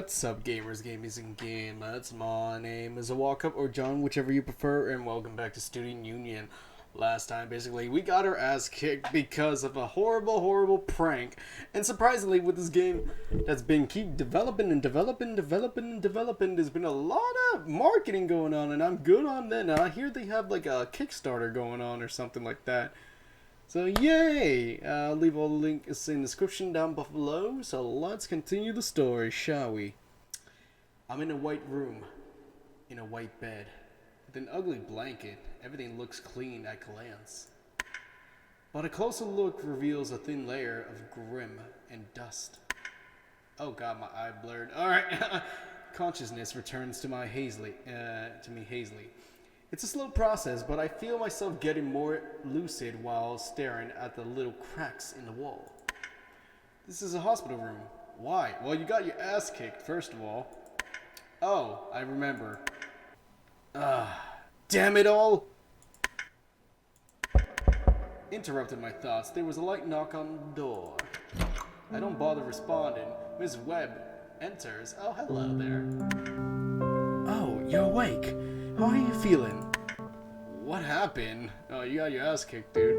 What's up, gamers, gamies, and gamers? My name is Walkup or John, whichever you prefer, and welcome back to Student Union. Last time, basically, we got our ass kicked because of a horrible prank. And surprisingly, with this game that's been keep developing, there's been a lot of marketing going on, and I'm good on that. And I hear they have like a Kickstarter going on or something like that. So yay! I'll leave all the links in the description down below. So let's continue the story, shall we? I'm in a white room, in a white bed, with an ugly blanket. Everything looks clean at glance. But a closer look reveals a thin layer of grim and dust. Oh god, my eye blurred. Alright. Consciousness returns to me hazily. It's a slow process, but I feel myself getting more lucid while staring at the little cracks in the wall. This is a hospital room. Why? Well, you got your ass kicked, first of all. Oh, I remember. Damn it all! Interrupted my thoughts. There was a light knock on the door. I don't bother responding. Miss Webb enters. Oh, hello there. Oh, you're awake. How are you feeling? What happened? Oh, you got your ass kicked, dude.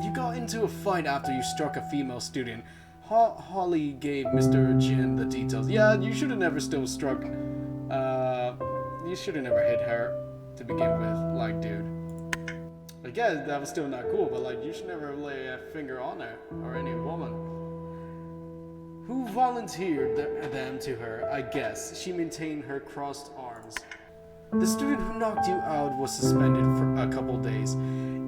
You got into a fight after you struck a female student. Holly gave Mr. Jin the details. Yeah, you should have never still struck. You should have never hit her to begin with. Like, dude. I guess that was still not cool, but like, you should never lay a finger on her or any woman. Who volunteered them to her? I guess. She maintained her crossed arms. The student who knocked you out was suspended for a couple days.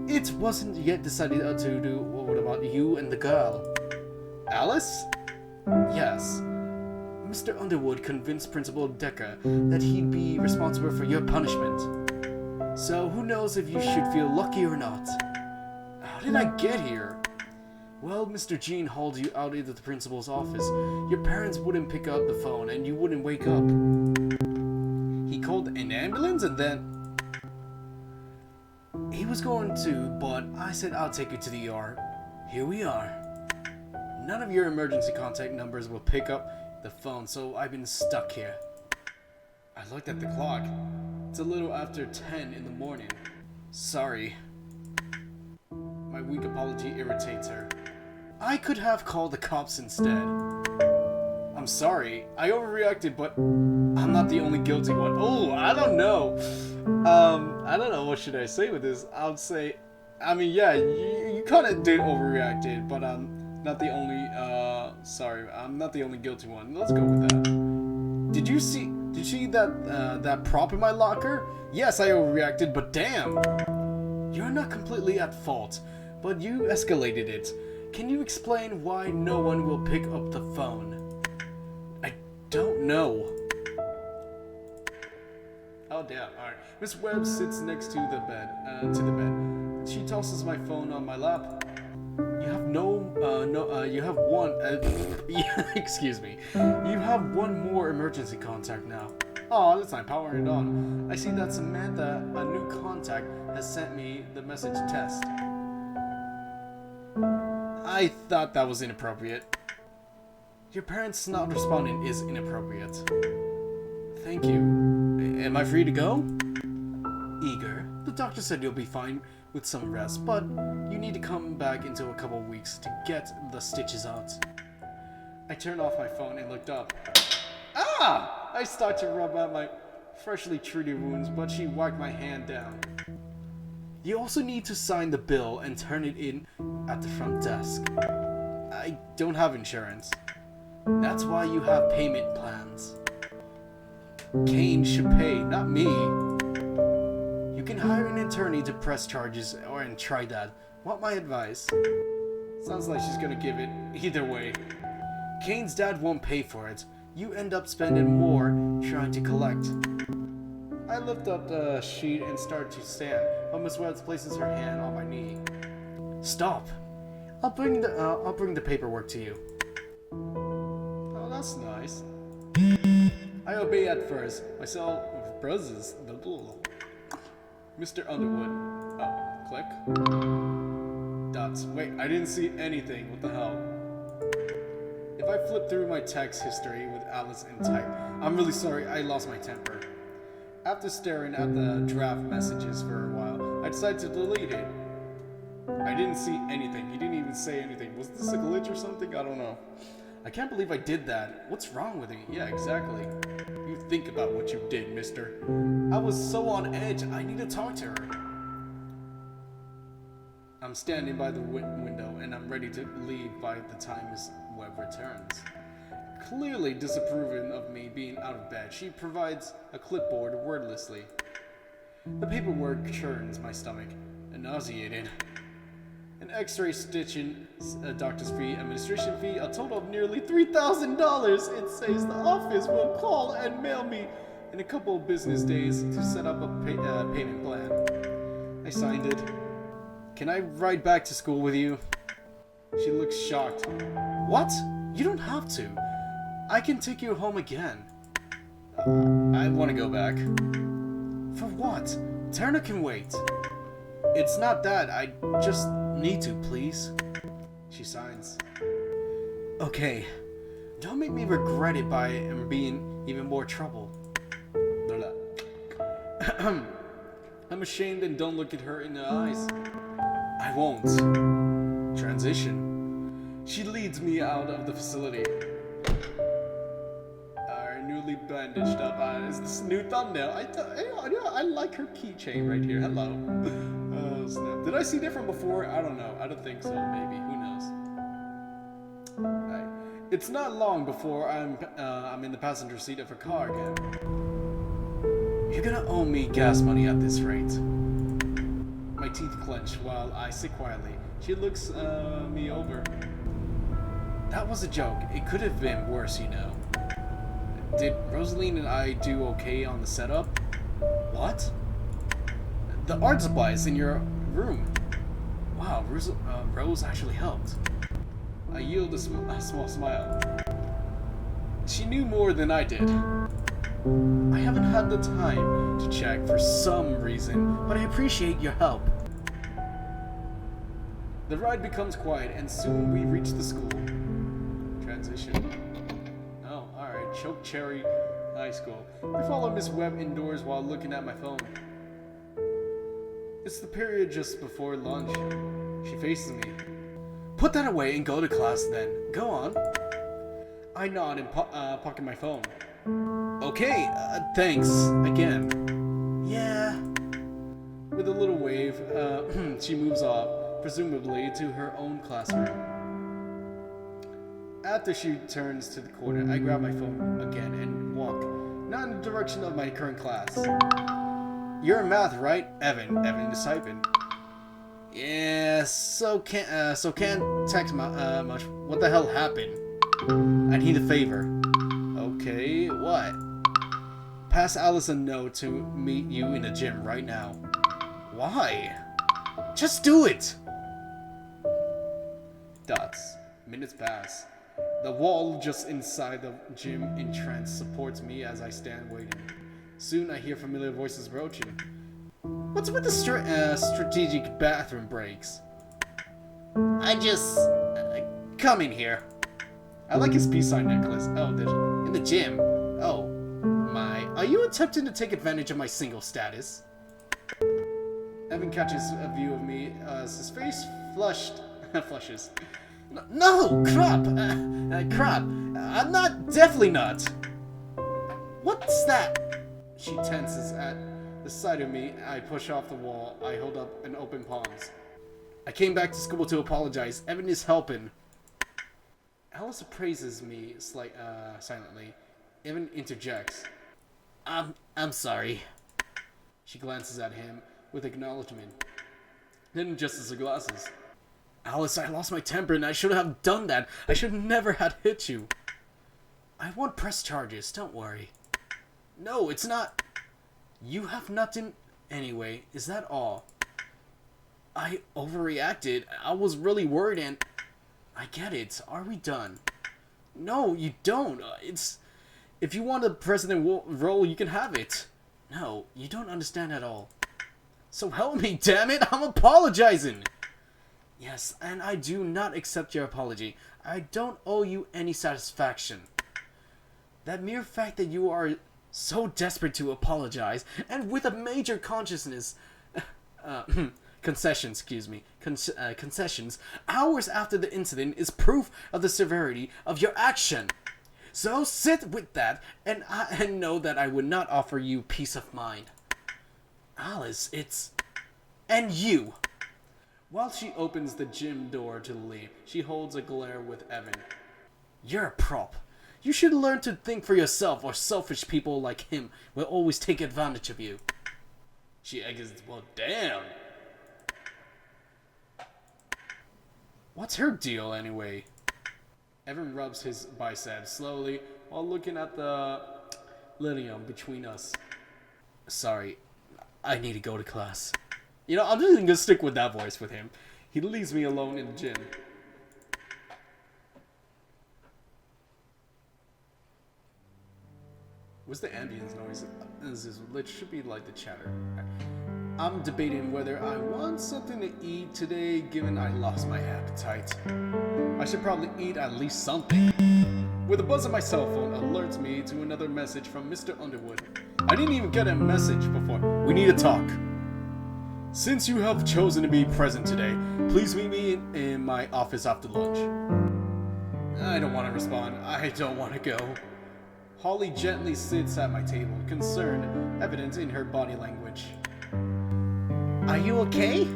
It wasn't yet decided to do. What about you and the girl? Alice? Yes. Mr. Underwood convinced Principal Decker that he'd be responsible for your punishment. So who knows if you should feel lucky or not? How did I get here? Well, Mr. Jean hauled you out into the principal's office. Your parents wouldn't pick up the phone and you wouldn't wake up. He called an ambulance and then... He was going to, but I said I'll take you to the ER. Here we are. None of your emergency contact numbers will pick up the phone, so I've been stuck here. I looked at the clock. It's a little after 10 in the morning. Sorry. My weak apology irritates her. I could have called the cops instead. I'm sorry. I overreacted, but I'm not the only guilty one. Oh, I don't know. I don't know what should I say with this. I would say, I mean, yeah, you kind of did overreacted, but I'm not the only, sorry, I'm not the only guilty one. Let's go with that. Did you see that prop in my locker? Yes, I overreacted, but damn. You're not completely at fault, but you escalated it. Can you explain why no one will pick up the phone? I don't know. Oh damn! All right. Miss Webb sits next to the bed. She tosses my phone on my lap. You have one. Excuse me. You have one more emergency contact now. Oh, that's not powering it on. I see that Samantha, a new contact, has sent me the message test. I thought that was inappropriate. Your parents not responding is inappropriate. Thank you. Am I free to go? Eager. The doctor said you'll be fine with some rest, but you need to come back into a couple weeks to get the stitches out. I turned off my phone and looked up. Ah! I start to rub out my freshly treated wounds, but she whacked my hand down. You also need to sign the bill and turn it in at the front desk. I don't have insurance. That's why you have payment plans. Kane should pay, not me. You can hire an attorney to press charges and try that. Want my advice? Sounds like she's gonna give it either way. Kane's dad won't pay for it. You end up spending more trying to collect. I lift up the sheet and start to stand, but Miss Webb places her hand on my knee. Stop! I'll bring the paperwork to you. Oh, that's nice. I obey at first. Myself bruises. Mr. Underwood. Oh, click. Dots. Wait, I didn't see anything. What the hell? If I flip through my text history with Alice and type, I'm really sorry, I lost my temper. After staring at the draft messages for a while, I decided to delete it. I didn't see anything. He didn't even say anything. Was this a glitch or something? I don't know. I can't believe I did that. What's wrong with me? Yeah, exactly. You think about what you did, mister. I was so on edge, I need to talk to her. I'm standing by the window and I'm ready to leave by the time Miss Webb returns. Clearly disapproving of me being out of bed, she provides a clipboard wordlessly. The paperwork churns my stomach, nauseated. An x-ray stitching, a doctor's fee, administration fee, a total of nearly $3,000. It says the office will call and mail me in a couple of business days to set up a payment plan. I signed it. Can I ride back to school with you? She looks shocked. What? You don't have to. I can take you home again. I want to go back. For what? Turner can wait. It's not that. I just need to, please. She signs. Okay. Don't make me regret it by being even more trouble. I'm ashamed and don't look at her in the eyes. I won't. Transition. She leads me out of the facility. Our newly bandaged up eyes. This new thumbnail. I like her keychain right here. Hello. Oh, snap. Did I see different before? I don't know. I don't think so. Maybe. Who knows? Right. It's not long before I'm in the passenger seat of her car again. You're gonna owe me gas money at this rate. My teeth clench while I sit quietly. She looks me over. That was a joke. It could have been worse, you know. Did Rosaline and I do okay on the setup? What? The art supplies in your room. Wow, Rose actually helped. I yield a small smile. She knew more than I did. I haven't had the time to check for some reason, but I appreciate your help. The ride becomes quiet, and soon we reach the school. Transition. Oh, alright. Choke Cherry High School. I follow Miss Webb indoors while looking at my phone. It's the period just before lunch. She faces me. Put that away and go to class then. Go on. I nod and pocket my phone. Okay, thanks. Again. Yeah. With a little wave, she moves off, presumably to her own classroom. After she turns to the corner, I grab my phone again and walk, not in the direction of my current class. You're in math, right? Evan is typing. Yeah, so can't text much. What the hell happened? I need a favor. Okay, what? Pass Alice a note to meet you in the gym right now. Why? Just do it! Dots. Minutes pass. The wall just inside the gym entrance supports me as I stand waiting. Soon I hear familiar voices approaching. What's with the strategic bathroom breaks? I just... come in here. I like his peace sign necklace. Oh, in the gym. Oh, my. Are you attempting to take advantage of my single status? Evan catches a view of me as his face flushes. No, crap. Crap. I'm not, definitely not. What's that? She tenses at the sight of me. I push off the wall. I hold up an open palms. I came back to school to apologize. Evan is helping. Alice appraises me silently. Evan interjects. I'm sorry. She glances at him with acknowledgement. Then adjusts her glasses. Alice, I lost my temper and I shouldn't have done that. I should never have hit you. I won't press charges, don't worry. No, it's not. You have nothing anyway, is that all? I overreacted. I was really worried and... I get it. Are we done? No, you don't. If you want a president role, you can have it. No, you don't understand at all. So help me, damn it! I'm apologizing! Yes, and I do not accept your apology. I don't owe you any satisfaction. That mere fact that you are so desperate to apologize, and with a major consciousness... concessions, concessions, hours after the incident is proof of the severity of your action. So sit with that, and know that I would not offer you peace of mind. Alice, it's... And you! While she opens the gym door to leave, she holds a glare with Evan. You're a prop. You should learn to think for yourself, or selfish people like him will always take advantage of you. She exits. Well, damn! What's her deal, anyway? Evan rubs his biceps slowly while looking at the linoleum between us. Sorry, I need to go to class. You know, I'm just gonna stick with that voice with him. He leaves me alone in the gym. What's the ambience noise? It should be like the chatter. I'm debating whether I want something to eat today, given I lost my appetite. I should probably eat at least something. With a buzz on my cell phone alerts me to another message from Mr. Underwood. I didn't even get a message before. We need to talk. Since you have chosen to be present today, please meet me in my office after lunch. I don't want to respond. I don't want to go. Holly gently sits at my table, concern evident in her body language. Are you okay?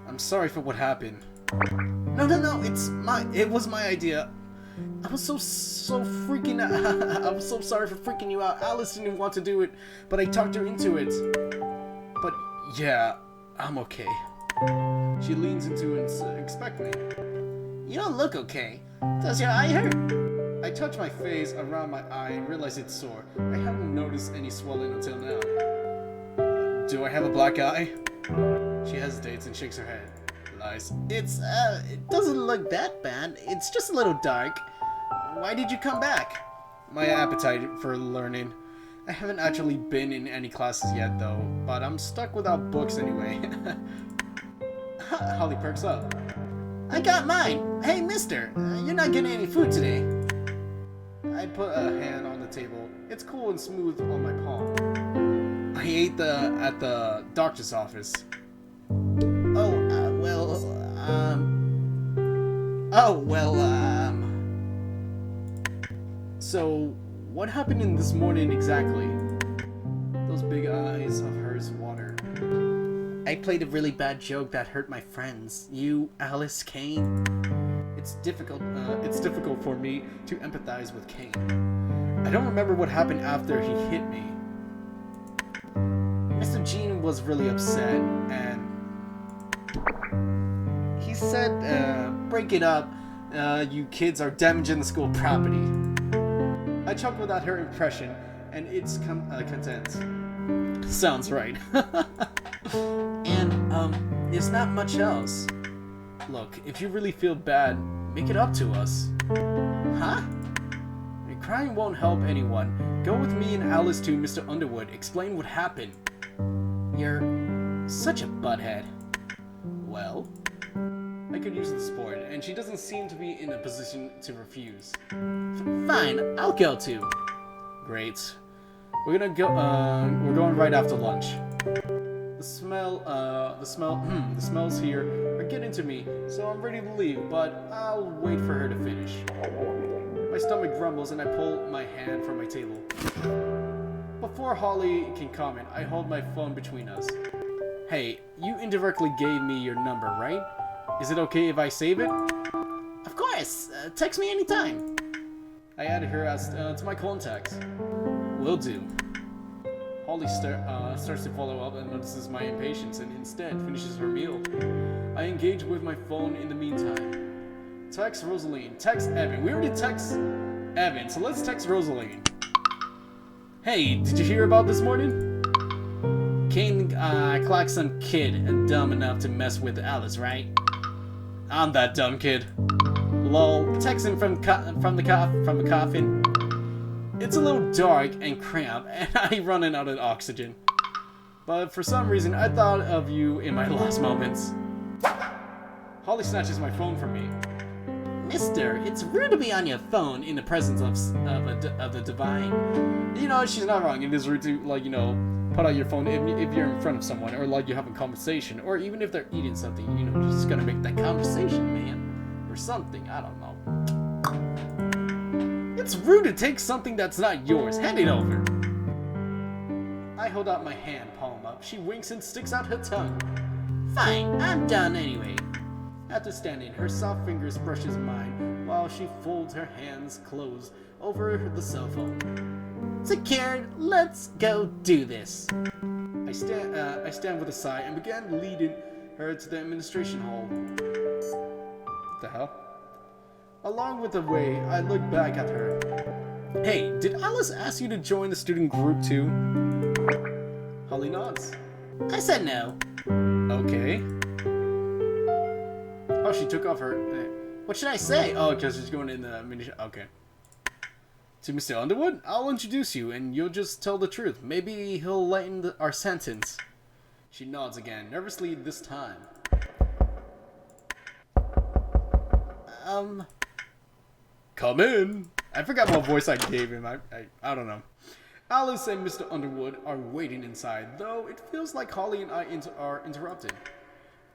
I'm sorry for what happened. No, it was my idea. I was so freaking out. I was so sorry for freaking you out. Alice didn't want to do it, but I talked her into it. But yeah, I'm okay. She leans into and expect me. You don't look okay. Does your eye hurt? I touch my face around my eye and realize it's sore. I haven't noticed any swelling until now. Do I have a black eye? She hesitates and shakes her head. Lies. It doesn't look that bad. It's just a little dark. Why did you come back? My appetite for learning. I haven't actually been in any classes yet though, but I'm stuck without books anyway. Holly perks up. I got mine. Hey mister, you're not getting any food today. I put a hand on the table. It's cool and smooth on my palm. I ate at the doctor's office. So, what happened in this morning exactly? Those big eyes of hers water. I played a really bad joke that hurt my friends. You, Alice, Kane. It's difficult for me to empathize with Kane. I don't remember what happened after he hit me. Mr. Jean was really upset, and he said, break it up, you kids are damaging the school property. I chuckled at her impression, and its content. Sounds right. And, there's not much else. Look, if you really feel bad, make it up to us. Huh? Crying won't help anyone. Go with me and Alice to Mr. Underwood. Explain what happened. You're such a butthead. Well, I could use the support, and she doesn't seem to be in a position to refuse. Fine, I'll go too. Great. We're going right after lunch. The smells here are getting to me, so I'm ready to leave, but I'll wait for her to finish. My stomach grumbles and I pull my hand from my table. Before Holly can comment, I hold my phone between us. Hey, you indirectly gave me your number, right? Is it okay if I save it? Of course! Text me anytime! I added her as to my contacts. Will do. Holly starts to follow up and notices my impatience and instead finishes her meal. I engage with my phone in the meantime. Text Rosaline. Text Evan. We already text Evan, so let's text Rosaline. Hey, did you hear about this morning? Kane clocked some kid dumb enough to mess with Alice, right? I'm that dumb kid. Lol. Texting from the coffin. It's a little dark and cramped, and I'm running out of oxygen. But for some reason, I thought of you in my last moments. Holly snatches my phone from me. Mister, it's rude to be on your phone in the presence of the divine. You know, she's not wrong. It is rude to, like, you know, put out your phone if you're in front of someone, or like you're having a conversation, or even if they're eating something, you know, just gotta make that conversation, man. Or something, I don't know. It's rude to take something that's not yours. Hand it over. I hold out my hand, palm up. She winks and sticks out her tongue. Fine, I'm done anyway. After standing, her soft fingers brushes mine while she folds her hands closed over the cell phone. Secured, let's go do this. I stand with a sigh and began leading her to the administration hall. What the hell? Along with the way, I look back at her. Hey, did Alice ask you to join the student group too? Holly nods. I said no. Okay. Oh, she took off her... what should I say? Oh, because she's going in the mini... Okay. To Mr. Underwood, I'll introduce you, and you'll just tell the truth. Maybe he'll lighten our sentence. She nods again, nervously this time. Come in. I forgot what voice I gave him. I don't know. Alice and Mr. Underwood are waiting inside, though it feels like Holly and I are interrupted.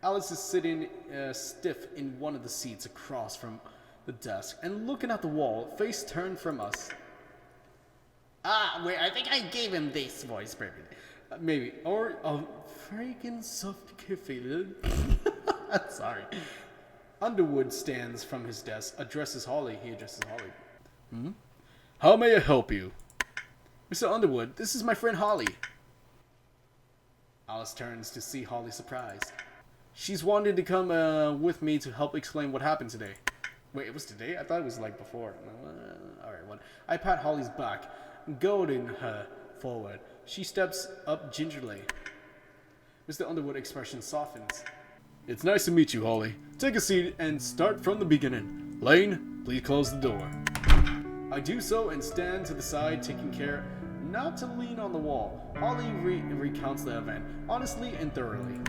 Alice is sitting stiff in one of the seats across from the desk and looking at the wall, face turned from us. Wait, I think I gave him this voice, maybe. Or a freaking sophisticated. Sorry. Underwood stands from his desk, addresses Holly. He addresses Holly. How may I help you? Mr. Underwood, this is my friend Holly. Alice turns to see Holly surprised. She's wanted to come with me to help explain what happened today. Wait, it was today? I thought it was like before. Alright, well. I pat Holly's back, goading her forward. She steps up gingerly. Mr. Underwood's expression softens. It's nice to meet you, Holly. Take a seat and start from the beginning. Lane, please close the door. I do so and stand to the side, taking care not to lean on the wall. Holly recounts the event, honestly and thoroughly.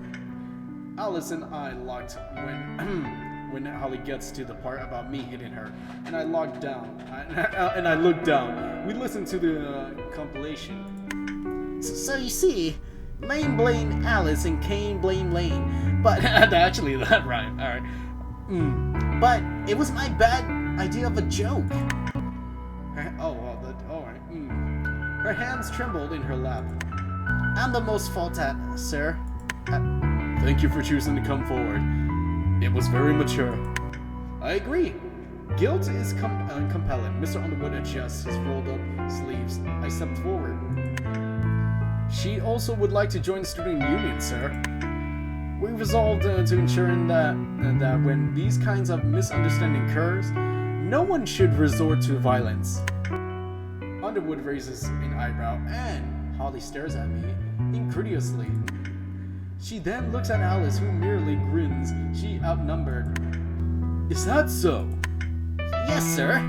Alice and I locked when Holly gets to the part about me hitting her, and I looked down. We listened to the compilation. So you see, Lane blamed Alice and Kane blamed Lane, but actually that right. All right. But it was my bad idea of a joke. All right. Her hands trembled in her lap. I'm the most fault at, sir. Thank you for choosing to come forward. It was very mature. I agree. Guilt is compelling. Mr. Underwood adjusts his rolled up sleeves. I stepped forward. She also would like to join the student union, sir. We resolved to ensure that when these kinds of misunderstanding occurs, no one should resort to violence. Underwood raises an eyebrow, and Holly stares at me incredulously. She then looks at Alice, who merely grins. She outnumbered. Is that so? Yes, sir.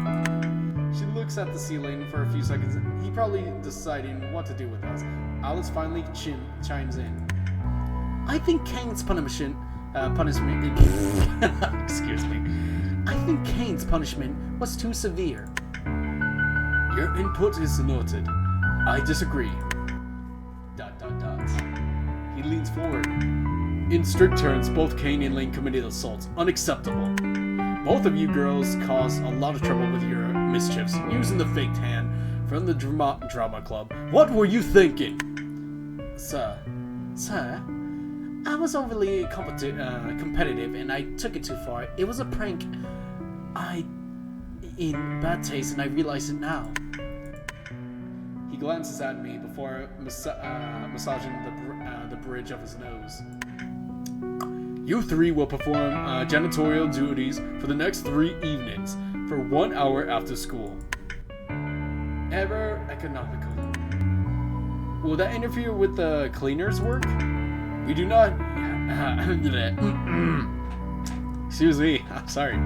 She looks at the ceiling for a few seconds. He probably deciding what to do with us. Alice finally chimes in. I think Kane's punishment. Excuse me. I think Kane's punishment was too severe. Your input is noted. I disagree. ... He leans forward. In strict terms, both Kane and Lane committed assaults. Unacceptable. Both of you girls caused a lot of trouble with your mischiefs, using the faked hand from the drama club. What were you thinking? Sir, I was overly competitive and I took it too far. It was a prank. In bad taste, and I realize it now. He glances at me before massaging the bridge of his nose. You three will perform janitorial duties for the next 3 evenings for 1 hour after school. Ever economical. Will that interfere with the cleaner's work? We do not... Excuse me. Sorry.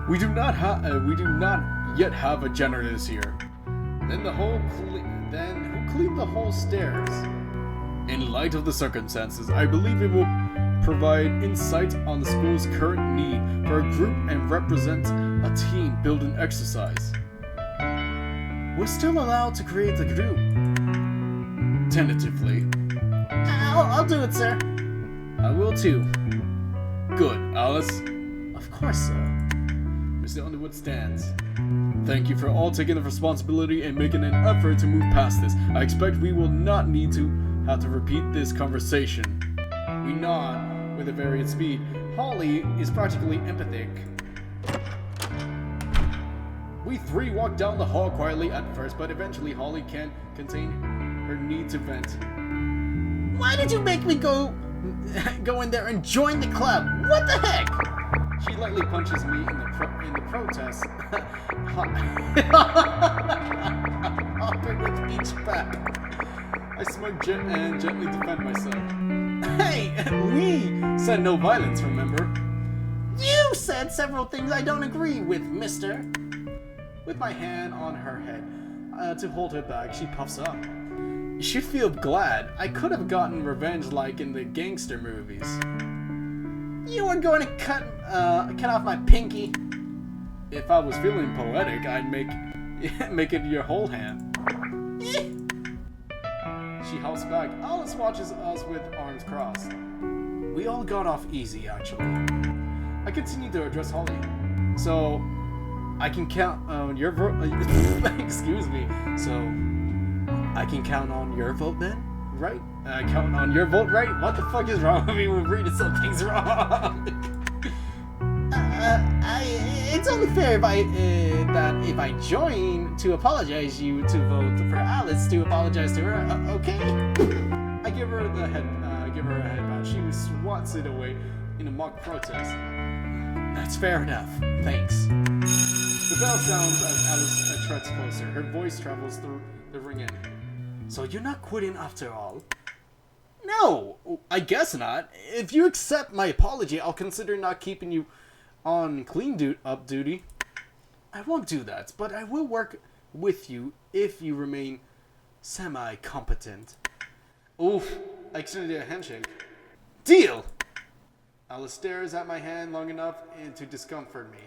We do not yet have a janitor this year. Then who cleaned the whole stairs? In light of the circumstances, I believe it will provide insight on the school's current need for a group and represent a team building exercise. We're still allowed to create the group. Tentatively. I'll do it, sir. I will too. Good, Alice. Of course, sir. Mr. Underwood stands. Thank you for all taking the responsibility and making an effort to move past this. I expect we will not need to have to repeat this conversation. We nod with a varying speed. Holly is practically empathic. We three walk down the hall quietly at first, but eventually Holly can't contain her need to vent. Why did you make me go in there and join the club? What the heck? She lightly punches me in the protest. I'll bring the speech back. I smirk and gently defend myself. Hey, we Said no violence, remember? You said several things I don't agree with, mister. With my hand on her head to hold her back, she puffs up. You should feel glad. I could have gotten revenge like in the gangster movies. You were going to cut off my pinky. If I was feeling poetic, I'd make it your whole hand. She hops back. Alice watches us with arms crossed. We all got off easy, actually. I continue to address Holly. So, I can count on your vote. Excuse me. So, I can count on your vote then, right? Count on your vote, right? What the fuck is wrong with me? We're reading something's wrong. It's only fair if I join to apologize you to vote for Alice to apologize to her. Okay? I give her a head bow. She swats it away in a mock protest. That's fair enough. Thanks. The bell sounds as Alice treads closer. Her voice travels through the ringing. So you're not quitting after all? No, I guess not. If you accept my apology, I'll consider not keeping you on clean-up duty. I won't do that, but I will work with you if you remain semi-competent. Oof, I extended a handshake. Deal! Alice stares at my hand long enough to discomfort me.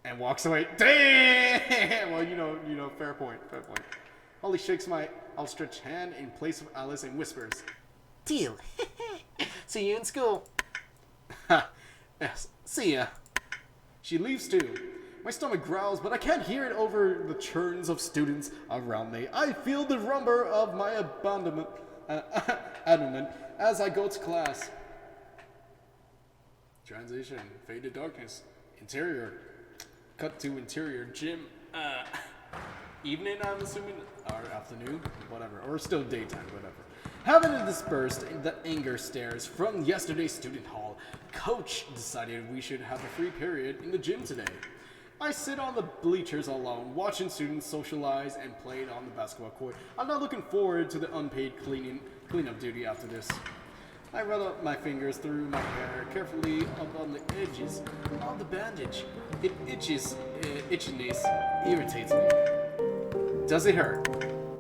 And walks away. Damn! Well, you know, fair point. Holly shakes my outstretched hand in place of Alice and whispers, Deal. See you in school. Ha! Yes, see ya. She leaves too. My stomach growls, but I can't hear it over the churns of students around me. I feel the rumble of my abandonment as I go to class. Transition, fade to darkness, interior, cut to interior, gym, evening I'm assuming, or afternoon, whatever, or still daytime, whatever. Having dispersed the anger stares from yesterday's student hall, Coach decided we should have a free period in the gym today. I sit on the bleachers alone, watching students socialize and play on the basketball court. I'm not looking forward to the unpaid cleanup duty after this. I run up my fingers through my hair, carefully up on the edges of the bandage. It itches, itchiness irritates me. Does it hurt?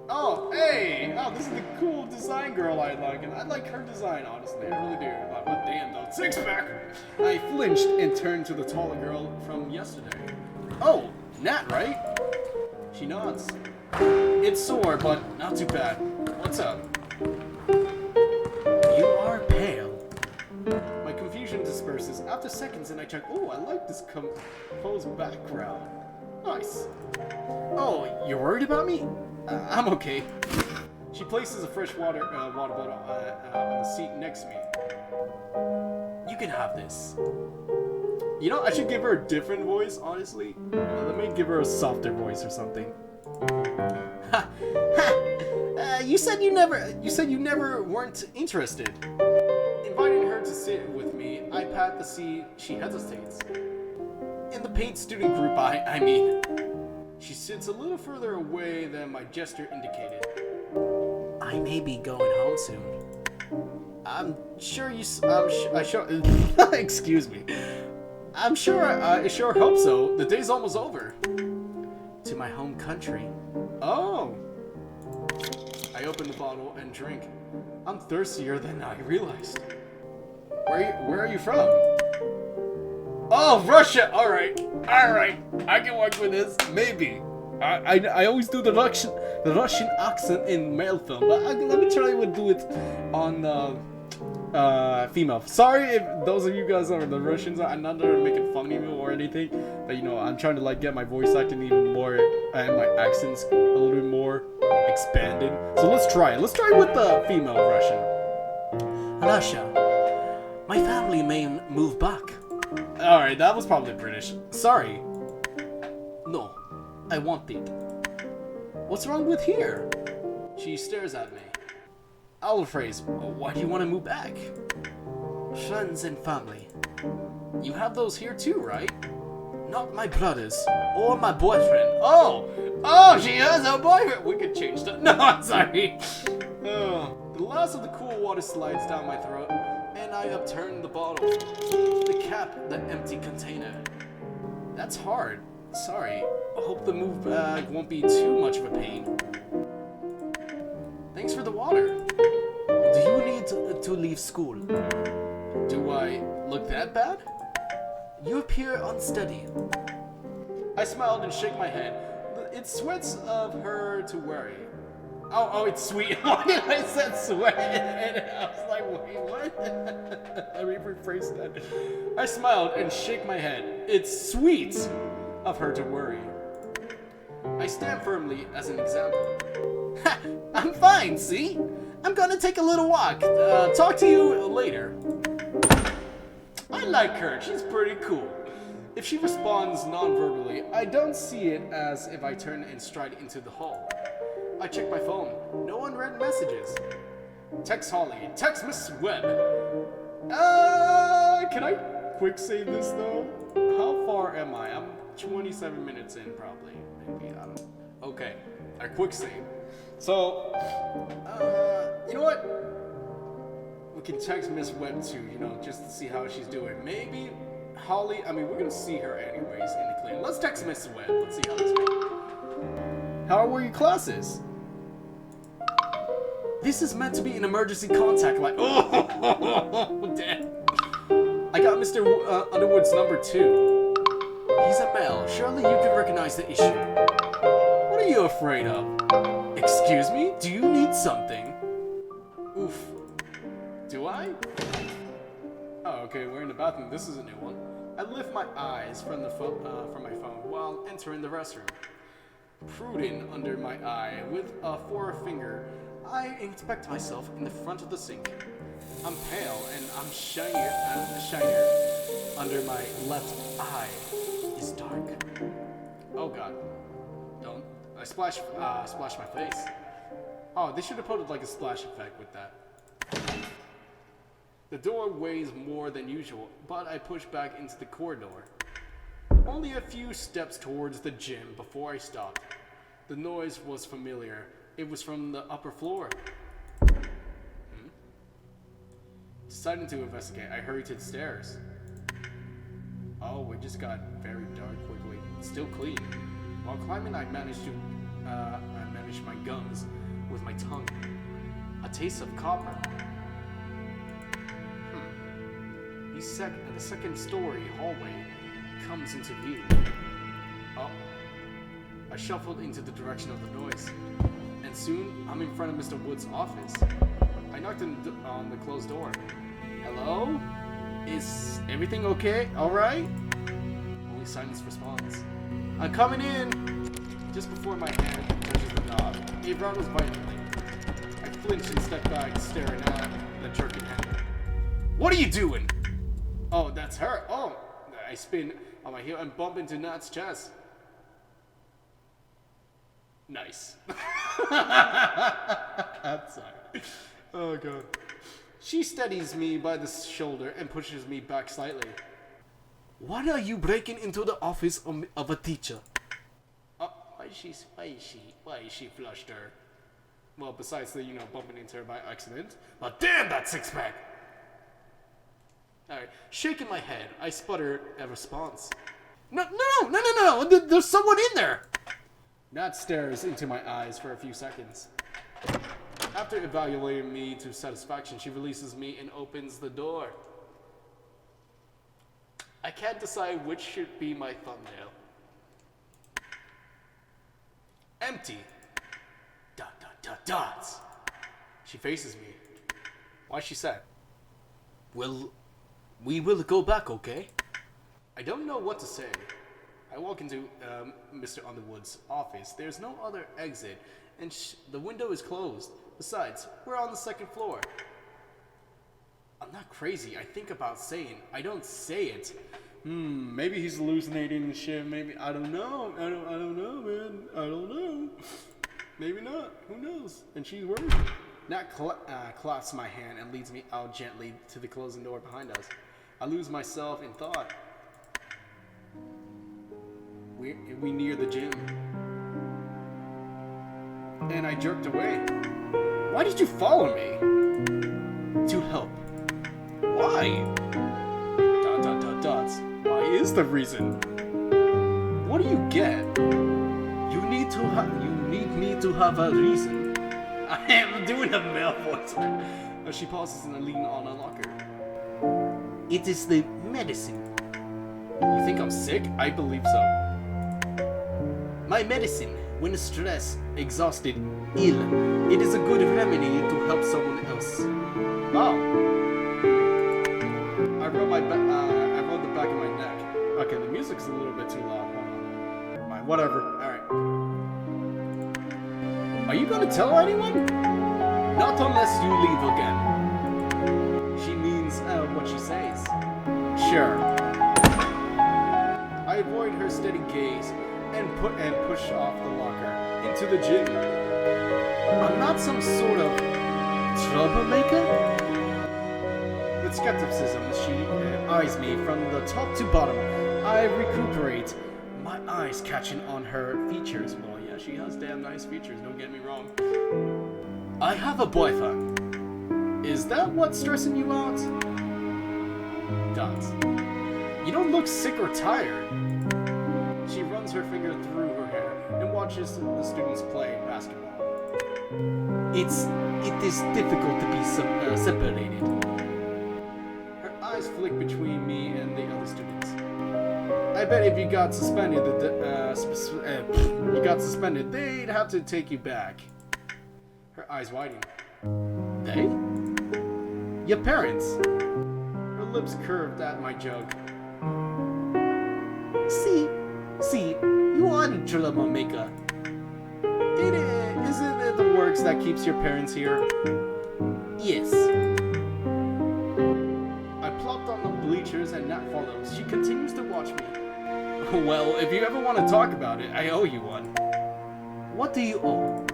Oh, hey! Oh, this is the cool design girl I like, and I like her design, honestly, I really do. But damn, though, six-pack! I flinched and turned to the taller girl from yesterday. Oh, Nat, right? She nods. It's sore, but not too bad. What's up? You are pale. My confusion disperses. After seconds, and I check. Oh, I like this composed background. Nice. Oh, you're worried about me? I'm okay. She places a fresh water bottle on the seat next to me. You can have this. You know, I should give her a different voice, honestly. Let me give her a softer voice or something. You said you never weren't interested. Inviting her to sit with me, I pat the seat. She hesitates. In the paid student group, I mean. She sits a little further away than my gesture indicated. I may be going home soon. I'm sure you. Excuse me. I'm sure. I sure hope so. The day's almost over. To my home country. Oh. I open the bottle and drink. I'm thirstier than I realized. Where are you from? Oh, Russia! Alright. I can work with this. Maybe. I always do the Russian accent in male film, but let me try to do it on female. Sorry if those of you guys are the Russians. I'm not making fun of you or anything, but you know, I'm trying to like get my voice acting even more and my accents a little bit more expanded. So let's try it. Let's try with the female Russian. Russia, my family may move back. Alright, that was probably British. Sorry. No, I want it. What's wrong with here? She stares at me. I'll phrase, why do you want to move back? Friends and family. You have those here too, right? Not my brothers or my boyfriend. Oh, she has a boyfriend. We could change that. No, I'm sorry. Oh. The last of the cool water slides down my throat, and I upturn the bottle. The cap, the empty container. That's hard. Sorry. I hope the move back won't be too much of a pain. Thanks for the water. Do you need to leave school? Do I look that bad? You appear unsteady. I smiled and shake my head. It's sweats of her to worry. Oh, it's sweet. Why did I said sweat? And I was like, wait, what? Let me rephrase that. I smiled and shake my head. It's sweet of her to worry. I stand firmly as an example. Ha! I'm fine, see? I'm gonna take a little walk. Talk to you later. I like her. She's pretty cool. If she responds non-verbally, I don't see it as if I turn and stride into the hall. I check my phone. No unread messages. Text Holly. Text Miss Webb. Can I quick save this though? How far am I? I'm 27 minutes in probably. Maybe, I don't know. Okay. I quick save. So, you know what? We can text Miss Webb too, you know, just to see how she's doing. Maybe Holly, I mean, we're gonna see her anyways in the clear. Let's text Miss Webb. Let's see how this goes. How were your classes? This is meant to be an emergency contact line. Oh, damn. I got Mr. Underwood's number 2. He's a male. Surely you can recognize the issue. What are you afraid of? Excuse me? Do you need something? Oof. Do I? Oh, okay, we're in the bathroom. This is a new one. I lift my eyes from my phone while entering the restroom. Prudent under my eye with a forefinger, I inspect myself in the front of the sink. I'm pale and I'm shinier under my left eye is dark. Oh god. Don't. I splash my face. Oh, they should have put like a splash effect with that. The door weighs more than usual, but I push back into the corridor. Only a few steps towards the gym before I stopped. The noise was familiar. It was from the upper floor. Deciding to investigate, I hurried to the stairs. Oh, it just got very dark quickly. It's still clean. While climbing, I managed my gums with my tongue. A taste of copper. The second story hallway comes into view. Oh. I shuffled into the direction of the noise, and soon I'm in front of Mr. Wood's office. I knocked on the closed door. Hello? Is everything okay? Alright? Only silence responds. I'm coming in! Just before my hand touches the knob, it rattles violently. I flinch and step back, staring at the jerking handle. What are you doing? Oh, that's her. Oh, I spin on my heel and bump into Nat's chest. Nice. That's sorry. Oh god. She steadies me by the shoulder and pushes me back slightly. Why are you breaking into the office of a teacher? Oh, why is she flustered? Well, besides the, bumping into her by accident. But damn that six-pack! Alright, shaking my head, I sputter a response. No, there's someone in there! Nat stares into my eyes for a few seconds. After evaluating me to satisfaction, she releases me and opens the door. I can't decide which should be my thumbnail. Empty. Dot, dot, dot, dots. She faces me. Why's she sad? Well, we will go back, okay? I don't know what to say. I walk into Mr. Underwood's office. There's no other exit, and the window is closed. Besides, we're on the second floor. I'm not crazy. I think about saying. I don't say it. Maybe he's hallucinating and shit. Maybe I don't know. I don't know, man. I don't know. Maybe not. Who knows? And she's worried. Nat clasps my hand and leads me out gently to the closing door behind us. I lose myself in thought. We near the gym. And I jerked away. Why did you follow me? To help. Why? Dot, dot, dot, dots. Why is the reason? What do you get? You need me to have a reason. I am doing a male voice. She pauses and I lean on a locker. It is the medicine. You think I'm sick? I believe so. My medicine, when stressed, exhausted, ill, it is a good remedy to help someone else. Wow. I rub the back of my neck. Okay, the music's a little bit too loud. Hold on. Never mind. Whatever. Alright. Are you gonna tell anyone? Not unless you leave again. She means what she says. Sure. I avoid her steady gaze and push off the locker into the gym. I'm not some sort of troublemaker? With skepticism, she eyes me from the top to bottom. I recuperate, my eyes catching on her features. Well, yeah, she has damn nice features, don't get me wrong. I have a boyfriend. Is that what's stressing you out? Dots. You don't look sick or tired. She runs her finger through her hair and watches the students play basketball. It is difficult to be separated. Her eyes flick between me and the other students. I bet if you got suspended, they'd have to take you back. Her eyes widen. They? Your parents. Her lips curved at my joke. See, you are the troublemaker. Isn't it the works that keeps your parents here? Yes. I plopped on the bleachers and Nat follows. She continues to watch me. Well, if you ever want to talk about it, I owe you one. What do you owe?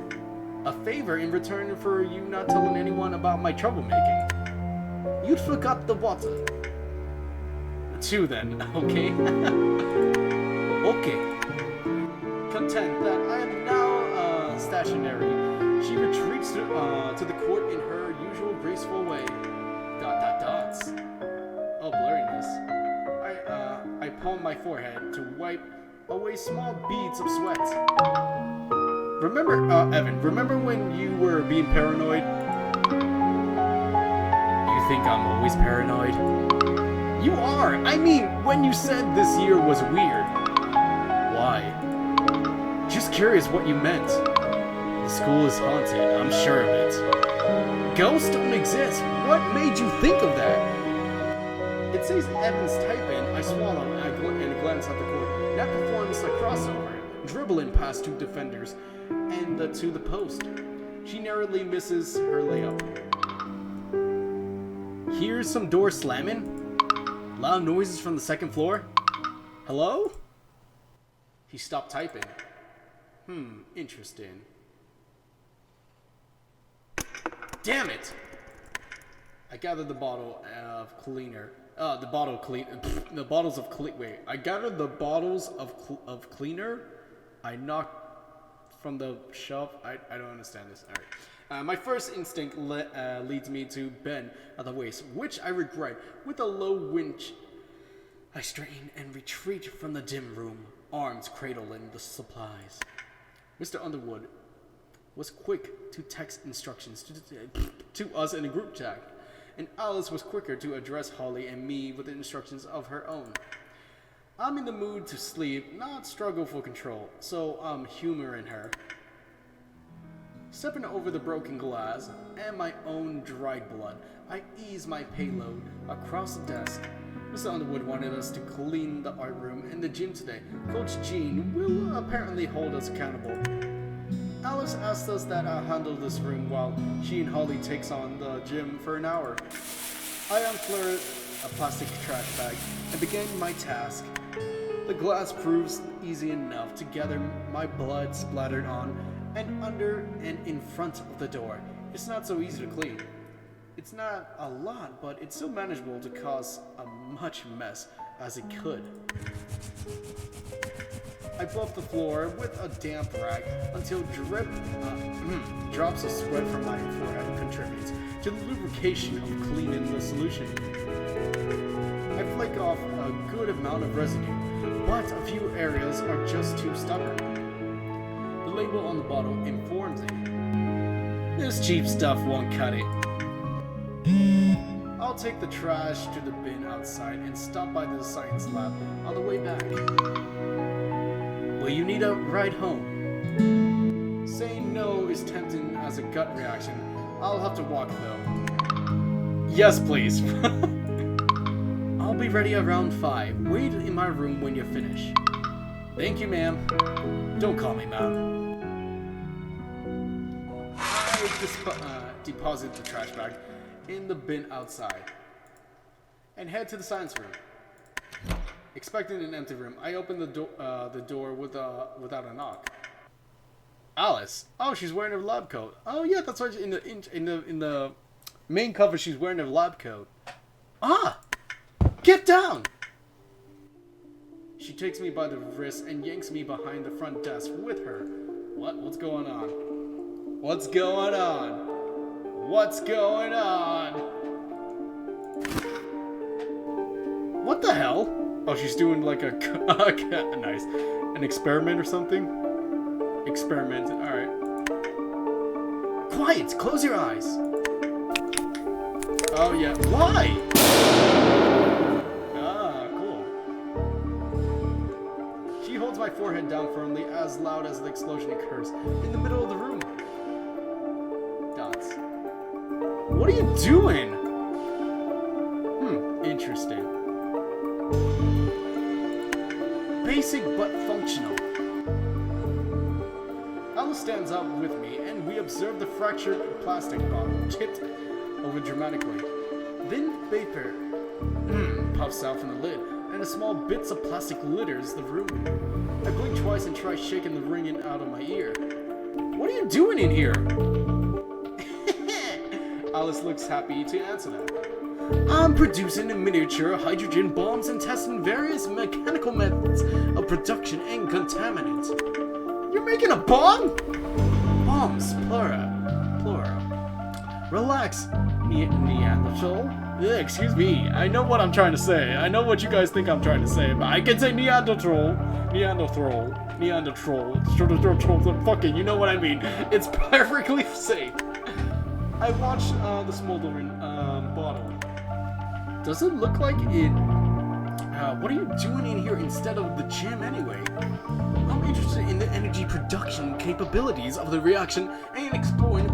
A favor in return for you not telling anyone about my troublemaking. You'd forgot the water. Two then, okay? Okay. Content that I am now stationary, she retreats to the court in her usual graceful way. Dot dot dots. Oh, blurriness. I palm my forehead to wipe away small beads of sweat. Remember, Evan, remember when you were being paranoid? You think I'm always paranoid? You are! I mean, when you said this year was weird. Why? Just curious what you meant. The school is haunted, I'm sure of it. Ghosts don't exist. What made you think of that? It says Evan's type-in. I swallow and glance at the court. That performs a crossover, dribbling past two defenders and to the post. She narrowly misses her layup. Here's some doors slamming. Loud noises from the second floor. Hello? He stopped typing. Interesting. Damn it! I gathered the bottle of cleaner. I gathered the bottles of cleaner. I knocked from the shelf. I don't understand this. All right. My first instinct leads me to bend at the waist, which I regret. With a low winch, I straighten and retreat from the dim room, arms cradling the supplies. Mr. Underwood was quick to text instructions to us in a group chat, and Alice was quicker to address Holly and me with the instructions of her own. I'm in the mood to sleep, not struggle for control, so I'm humoring her. Stepping over the broken glass and my own dried blood, I ease my payload across the desk. Mr. Underwood wanted us to clean the art room and the gym today. Coach Jean will apparently hold us accountable. Alice asked us that I handle this room while she and Holly takes on the gym for an hour. I unfurled a plastic trash bag and began my task. The glass proves easy enough to gather my blood splattered on and under and in front of the door. It's not so easy to clean. It's not a lot, but it's still manageable to cause a much mess as it could. I buff the floor with a damp rag until drops of sweat from my forehead contributes to the lubrication of cleaning the solution. I flake off a good amount of residue, but a few areas are just too stubborn. The label on the bottle informs me. This cheap stuff won't cut it. I'll take the trash to the bin outside and stop by the science lab on the way back. Will you need a ride home? Saying no is tempting as a gut reaction. I'll have to walk though. Yes, please. I'll be ready around 5. Wait in my room when you're finished. Thank you, ma'am. Don't call me ma'am. I deposit the trash bag in the bin outside and head to the science room. Expecting an empty room, I open the door without a knock. Alice. Oh, she's wearing her lab coat. Oh yeah, that's right. In the main cover, she's wearing her lab coat. Ah, get down! She takes me by the wrist and yanks me behind the front desk with her. What's going on? What's going on? What's going on? What the hell? Oh, she's doing like a nice, an experiment or something. Experiment. All right. Quiet. Close your eyes. Oh yeah. Why? Ah, cool. She holds my forehead down firmly, as loud as the explosion occurs in the middle of the room. Dots. What are you doing? Interesting. Basic but functional. Alice stands up with me, and we observe the fractured plastic bottle tipped over dramatically. Then vapor puffs out from the lid, and a small bits of plastic litters the room. I blink twice and try shaking the ringing out of my ear. What are you doing in here? Alice looks happy to answer that. I'm producing miniature hydrogen bombs and testing various mechanical methods of production and contaminants. You're making a bomb? Bombs, plural. Relax, Neanderthal. Excuse me, I know what I'm trying to say. I know what you guys think I'm trying to say, but I can say Neanderthal. Fucking, you know what I mean. It's perfectly safe. I watched the smoldering bottle. Does it look like it? What are you doing in here instead of the gym anyway? I'm interested in the energy production capabilities of the reaction and exploring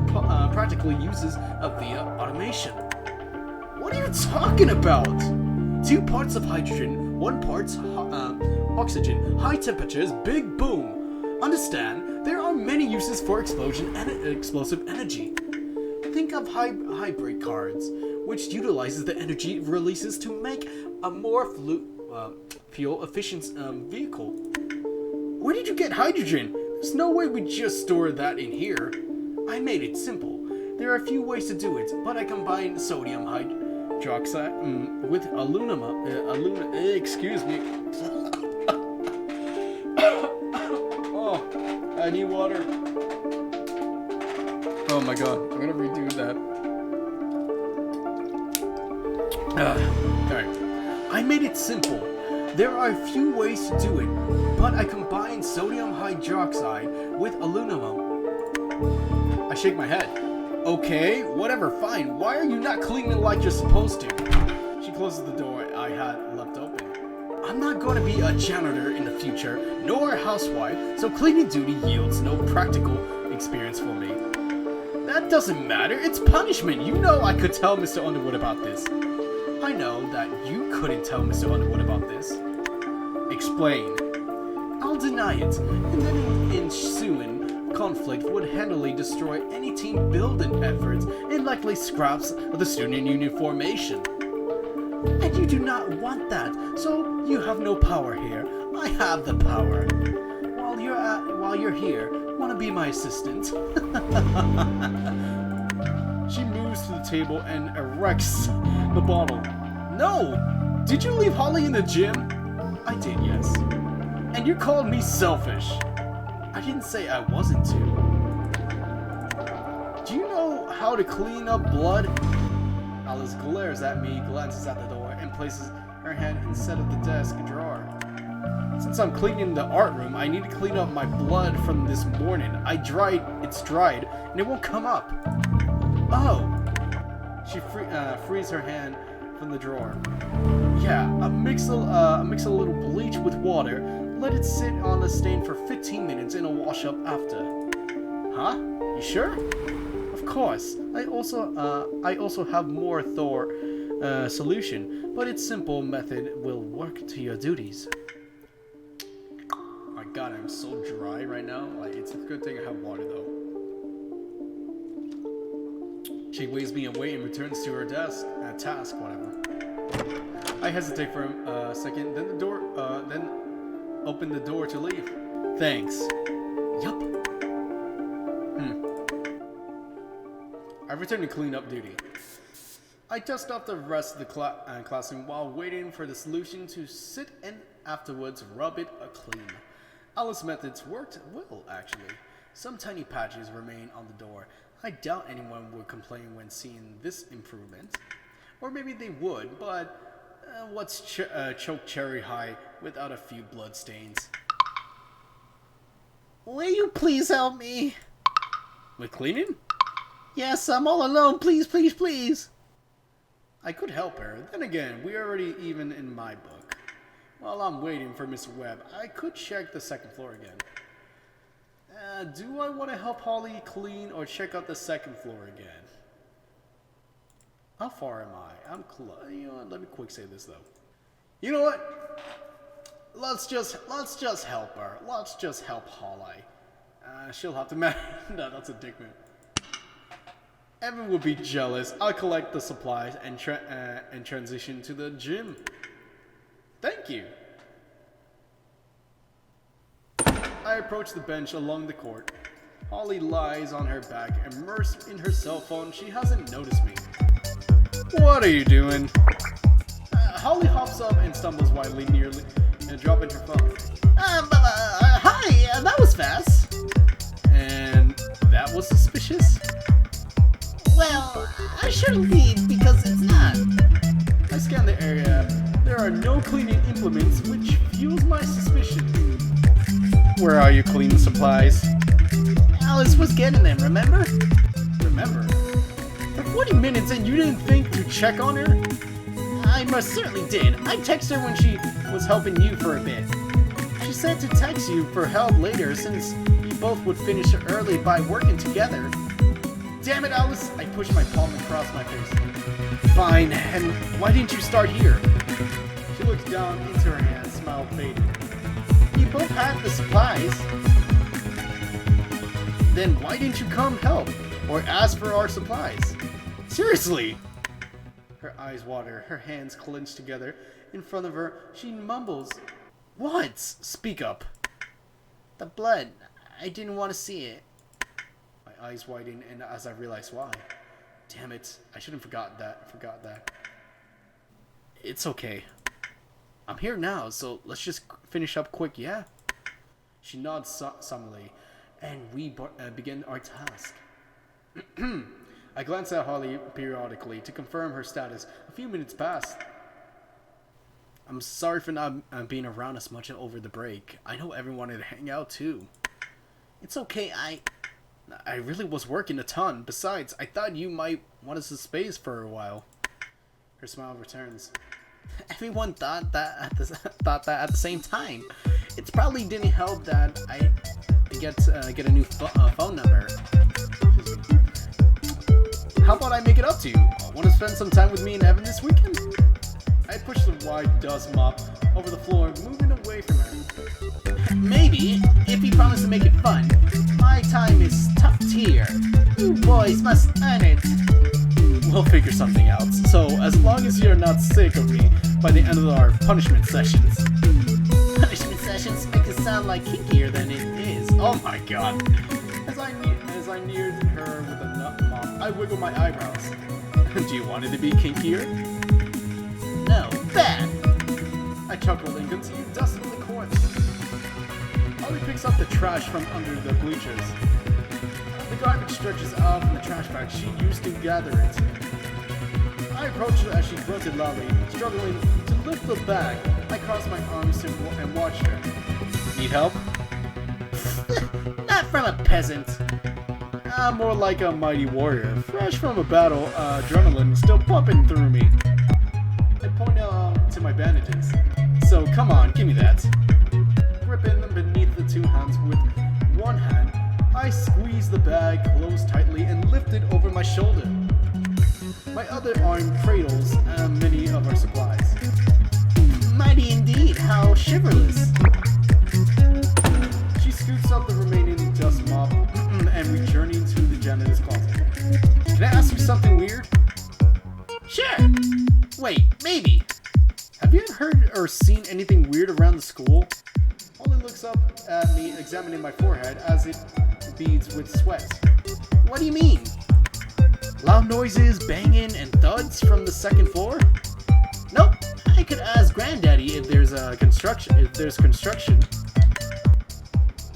practical uses of via automation. What are you talking about? 2 parts of hydrogen, 1 part oxygen, high temperatures, big boom. Understand, there are many uses for explosion and explosive energy. Think of hybrid cards, which utilizes the energy it releases to make a more fuel-efficient vehicle. Where did you get hydrogen? There's no way we just store that in here. I made it simple. There are a few ways to do it, but I combine sodium hydroxide with aluminum. Excuse me. Oh, I need water. Oh my god, I'm gonna redo that. Alright. I made it simple. There are a few ways to do it, but I combine sodium hydroxide with aluminum. I shake my head. Okay, whatever, fine. Why are you not cleaning like you're supposed to? She closes the door I had left open. I'm not going to be a janitor in the future, nor a housewife, so cleaning duty yields no practical experience for me. That doesn't matter, it's punishment. You know I could tell Mr. Underwood about this. I know that you couldn't tell Mr. Underwood about this. Explain. I'll deny it, and then an ensuing conflict would handily destroy any team building efforts and likely scraps of the student union formation. And you do not want that, so you have no power here. I have the power. While you're here, wanna be my assistant? She moves to the table and erects the bottle. No! Did you leave Holly in the gym? I did, yes. And you called me selfish. I didn't say I wasn't to. Do you know how to clean up blood? Alice glares at me, glances at the door, and places her hand instead of the desk drawer. Since I'm cleaning the art room, I need to clean up my blood from this morning. It's dried, and it won't come up. Oh! She frees her hand from the drawer. Yeah, mix a little bleach with water, let it sit on the stain for 15 minutes, and it'll wash up after. Huh? You sure? Of course. I also have more solution, but its simple method will work to your duties. My God, I'm so dry right now. Like, it's a good thing I have water though. She waves me away and returns to her task, whatever. I hesitate for a second, then open the door to leave. Thanks. Yup. I return to clean up duty. I dust off the rest of the classroom while waiting for the solution to sit and afterwards rub it clean. Alice's methods worked well, actually. Some tiny patches remain on the door. I doubt anyone would complain when seeing this improvement. Or maybe they would, but what's choke cherry high without a few blood stains? Will you please help me? With cleaning? Yes, I'm all alone. Please, please, please. I could help her. Then again, we're already even in my book. While I'm waiting for Miss Webb, I could check the second floor again. Do I want to help Holly clean or check out the second floor again? How far am I? I'm close. You know what? Let me quick say this though. You know what? Let's just help her. Let's just help Holly. She'll have to manage. No, that's a dick move. Evan would be jealous. I'll collect the supplies and transition to the gym. Thank you. I approach the bench along the court. Holly lies on her back, immersed in her cell phone. She hasn't noticed me. What are you doing? Holly hops up and stumbles wildly, nearly dropping her phone. Hi, that was fast. And that was suspicious? Well, I should leave because it's not. I scan the area. There are no cleaning implements, which fuels my suspicion. Where are your cleaning supplies? Alice was getting them, remember? Remember? For 40 minutes and you didn't think to check on her? I most certainly did. I texted her when she was helping you for a bit. She said to text you for help later since you both would finish early by working together. Damn it, Alice! I pushed my palm across my face. Fine, and why didn't you start here? She looks down into her hand, smile faded. You both had the supplies. Then why didn't you come help? Or ask for our supplies? Seriously! Her eyes water, her hands clench together. In front of her, she mumbles. What? Speak up. The blood. I didn't want to see it. My eyes widen, and as I realize why. Damn it, I shouldn't forgot that. It's okay. I'm here now, so let's just finish up quick, yeah? She nods solemnly, and we begin our task. I glance at Holly periodically to confirm her status. A few minutes pass. I'm sorry for not being around as much over the break. I know everyone wanted to hang out too. It's okay, I really was working a ton. Besides, I thought you might want us to space for a while. Her smile returns. Everyone thought that at the same time. It probably didn't help that I get a new phone number. How about I make it up to you? Want to spend some time with me and Evan this weekend? I pushed the wide dust mop over the floor, moving away from her. Maybe, if you promise to make it fun. My time is top tier. You boys must earn it. We'll figure something out. So, as long as you're not sick of me by the end of our punishment sessions. Punishment sessions make it sound like kinkier than it is. Oh my god. As I neared her with a nut mop, I wiggled my eyebrows. Do you want it to be kinkier? No, bad. I chuckled and continued dusting the courts. Holly picks up the trash from under the bleachers. The garbage stretches out from the trash bag she used to gather it. I approached her as she grunted loudly, struggling to lift the bag. I crossed my arms and watched her. Need help? Not from a peasant. More like a mighty warrior, fresh from a battle, adrenaline still pumping through me. I point to my bandages. So come on, give me that. Gripping them beneath the two hands with one hand, I squeezed the bag closed tightly and lifted over my shoulder. My other arm cradles many of our supplies. Mighty indeed, how chivalrous. She scoots up the remaining dust mop and we journey to the janitor's closet. Can I ask you something weird? Sure. Wait, maybe. Have you ever heard or seen anything weird around the school? Holly looks up at me, examining my forehead as it beads with sweat. What do you mean? Loud noises, banging, and thuds from the second floor? Nope. I could ask Granddaddy if there's construction.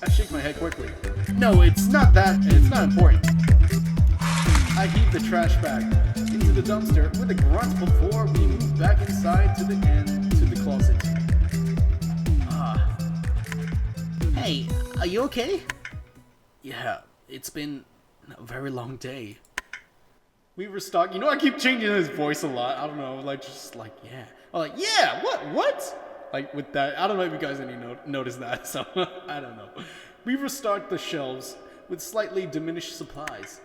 I shake my head quickly. No, it's not important. I heave the trash bag into the dumpster with a grunt before we move back inside to the closet. Hey, are you okay? Yeah, it's been a very long day. We restock. You know, I keep changing his voice a lot. I don't know, yeah. I'm like, yeah, what? Like with that, I don't know if you guys notice that. So I don't know. We restocked the shelves with slightly diminished supplies,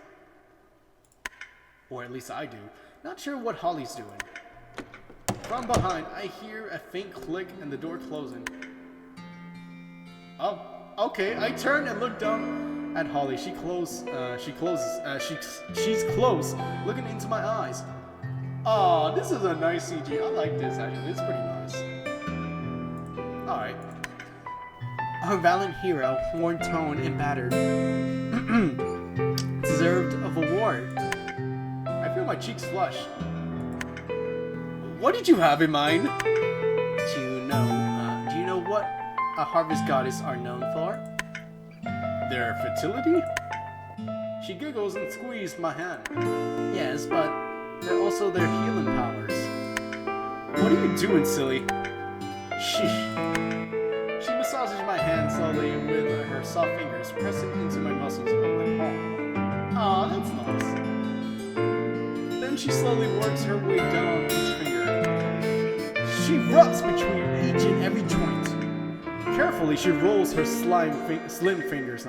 or at least I do. Not sure what Holly's doing. From behind, I hear a faint click and the door closing. Oh, okay. I turn and look down at Holly. She's close, looking into my eyes. Aw, this is a nice CG. I like this, actually. It's pretty nice. Alright. Our valiant hero, worn, torn, and battered, deserved of award. I feel my cheeks flush. What did you have in mind? Do you know what a harvest goddess are known for? Their fertility? She giggles and squeezes my hand. Yes, but they're also their healing powers. What are you doing, silly? Sheesh. She massages my hand slowly with her soft fingers, pressing into my muscles on my palm. Aw, that's nice. Then she slowly works her way down each finger. She rubs between each and every joint. Carefully, she rolls her slim fingers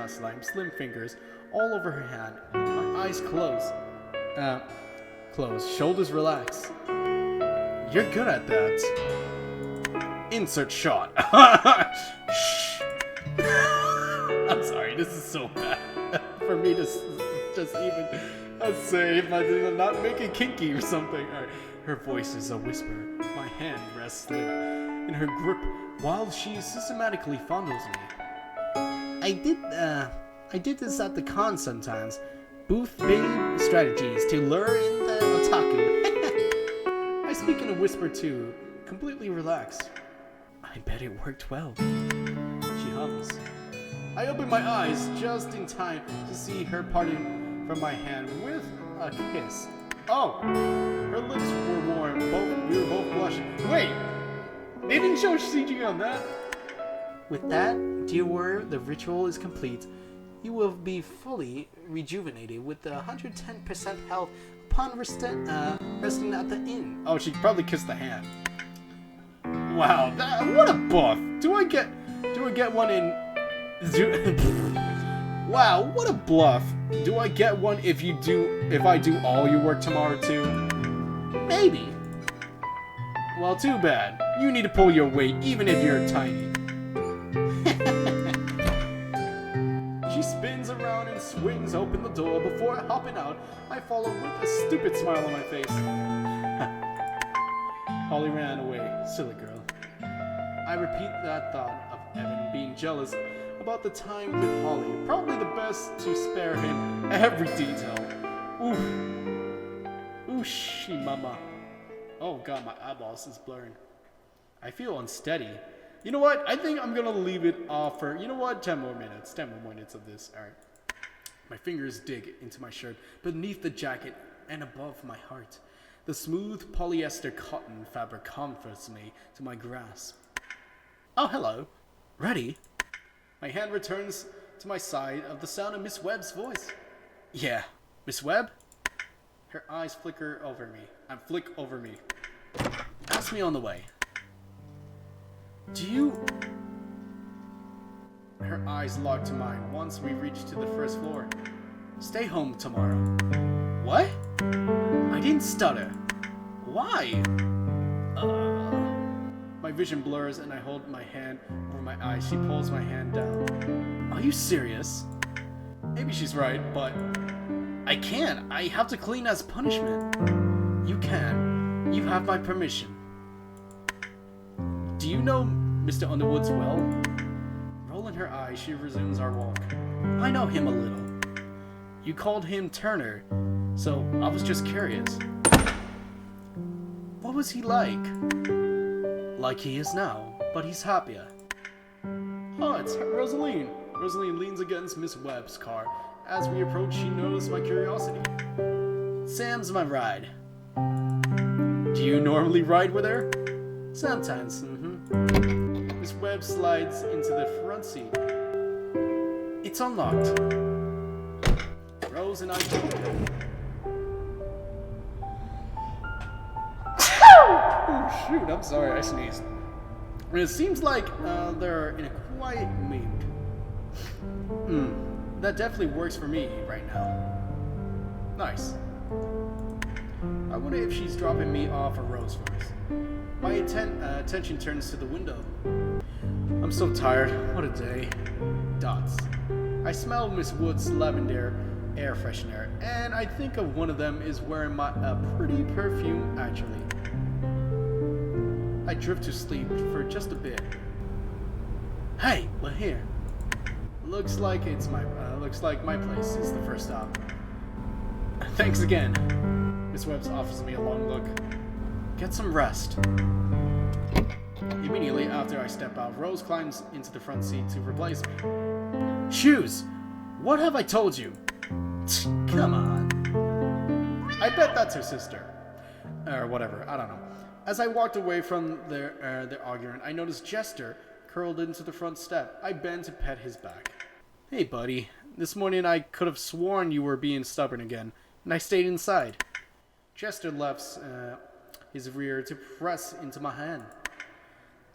all over her hand. My eyes close. Shoulders relax. You're good at that. Insert shot. Shh. I'm sorry, this is so bad for me to just even say if I not make it kinky or something. Right. Her voice is a whisper. My hand rests in her grip while she systematically fondles me. I did this at the con sometimes. Booth babe strategies to lure in the otaku. I speak in a whisper too, completely relaxed. I bet it worked well. She hums. I open my eyes just in time to see her parting from my hand with a kiss. Oh, her lips were warm. We were both blushing. Wait, they didn't show CG on that. With that, dear warrior, the ritual is complete. You will be fully rejuvenated with 110% health upon resting at the inn. Oh, she probably kissed the hand. Wow, what a buff. Do I get one in... Wow, what a bluff. Do I get one if I do all your work tomorrow too? Maybe. Well, too bad. You need to pull your weight even if you're tiny. She spins around and swings open the door. Before hopping out, I follow with a stupid smile on my face. Holly ran away. Silly girl. I repeat that thought of Evan being jealous about the time with Holly. Probably the best to spare him every detail. Oof. Ooh, mama. Oh god, my eyeballs is blurring. I feel unsteady. You know what? I think I'm gonna leave it off for, 10 more minutes. 10 more minutes of this. Alright. My fingers dig into my shirt, beneath the jacket, and above my heart. The smooth polyester cotton fabric comforts me to my grasp. Oh, hello. Ready? My hand returns to my side of the sound of Miss Webb's voice. Yeah, Miss Webb? Her eyes flick over me. Ask me on the way. Her eyes lock to mine once we reach to the first floor. Stay home tomorrow. What? I didn't stutter. Why? My vision blurs and I hold my hand over my eyes. She pulls my hand down. Are you serious? Maybe she's right, but I can't. I have to clean as punishment. You can. You have my permission. Do you know Mr. Underwood's well? Rolling her eyes, she resumes our walk. I know him a little. You called him Turner, so I was just curious. What was he like? Like he is now, but he's happier. Oh, it's Rosaline. Rosaline leans against Miss Webb's car. As we approach, she notices my curiosity. Sam's my ride. Do you normally ride with her? Sometimes, Miss Webb slides into the front seat. It's unlocked. Rose and I jump in. Oh shoot, I'm sorry, I sneezed. And it seems like they're in a quiet mood. That definitely works for me right now. Nice. I wonder if she's dropping me off a Rose first. My attention turns to the window. I'm so tired. What a day. Dots. I smell Miss Wood's lavender air freshener, and I think of one of them is wearing a pretty perfume, actually. I drift to sleep for just a bit. Hey, we're here. Looks like my place is the first stop. Thanks again. Miss Webbs offers me a long look. Get some rest. Immediately after I step out, Rose climbs into the front seat to replace me. Shoes! What have I told you? Come on. I bet that's her sister. Or whatever, I don't know. As I walked away from their argument, I noticed Jester curled into the front step. I bend to pet his back. Hey, buddy. This morning I could have sworn you were being stubborn again, and I stayed inside. Jester lefts his rear to press into my hand.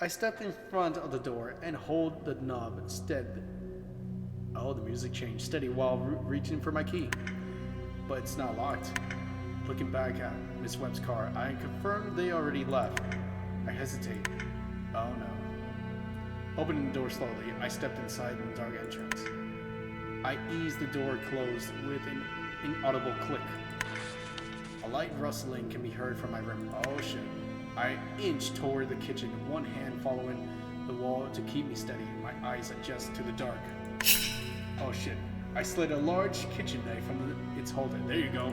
I step in front of the door and hold the knob steady. Oh, the music changed steady while reaching for my key. But it's not locked. Looking back at Miss Webb's car, I confirm they already left. I hesitate. Oh no. Opening the door slowly, I stepped inside the dark entrance. I eased the door closed with an inaudible click. A light rustling can be heard from my room. Oh shit. I inch toward the kitchen, one hand following the wall to keep me steady. My eyes adjust to the dark. Oh shit. I slid a large kitchen knife from its holder. There you go.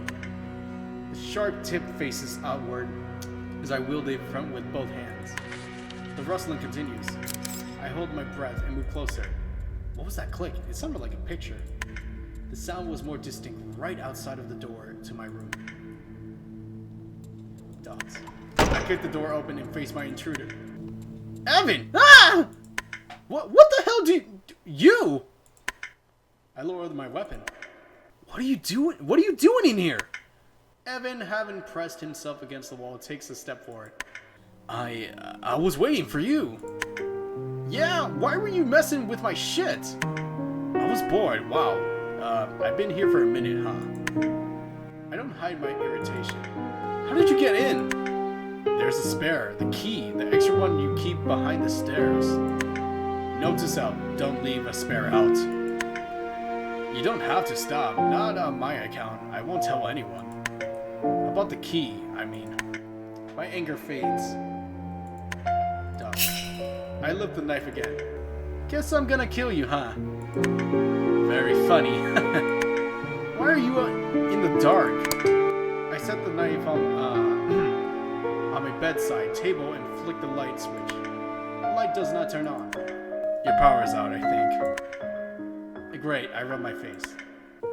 The sharp tip faces outward as I wield it from with both hands. The rustling continues. I hold my breath and move closer. What was that click? It sounded like a picture. The sound was more distinct right outside of the door to my room. Dots. I kicked the door open and faced my intruder. Evan! Ah! What the hell do you? I lowered my weapon. What are you doing? What are you doing in here? Evan, having pressed himself against the wall, takes a step forward. I was waiting for you. Yeah, why were you messing with my shit? I was bored, wow. I've been here for a minute, huh? I don't hide my irritation. How did you get in? There's a spare, the key, the extra one you keep behind the stairs. Note to self, don't leave a spare out. You don't have to stop, not on my account. I won't tell anyone. About the key, I mean. My anger fades. Dumb. I lift the knife again. Guess I'm gonna kill you, huh? Very funny. Why are you in the dark? I set the knife on my bedside table and flick the light switch. The light does not turn on. Your power's out, I think. Great, I rub my face.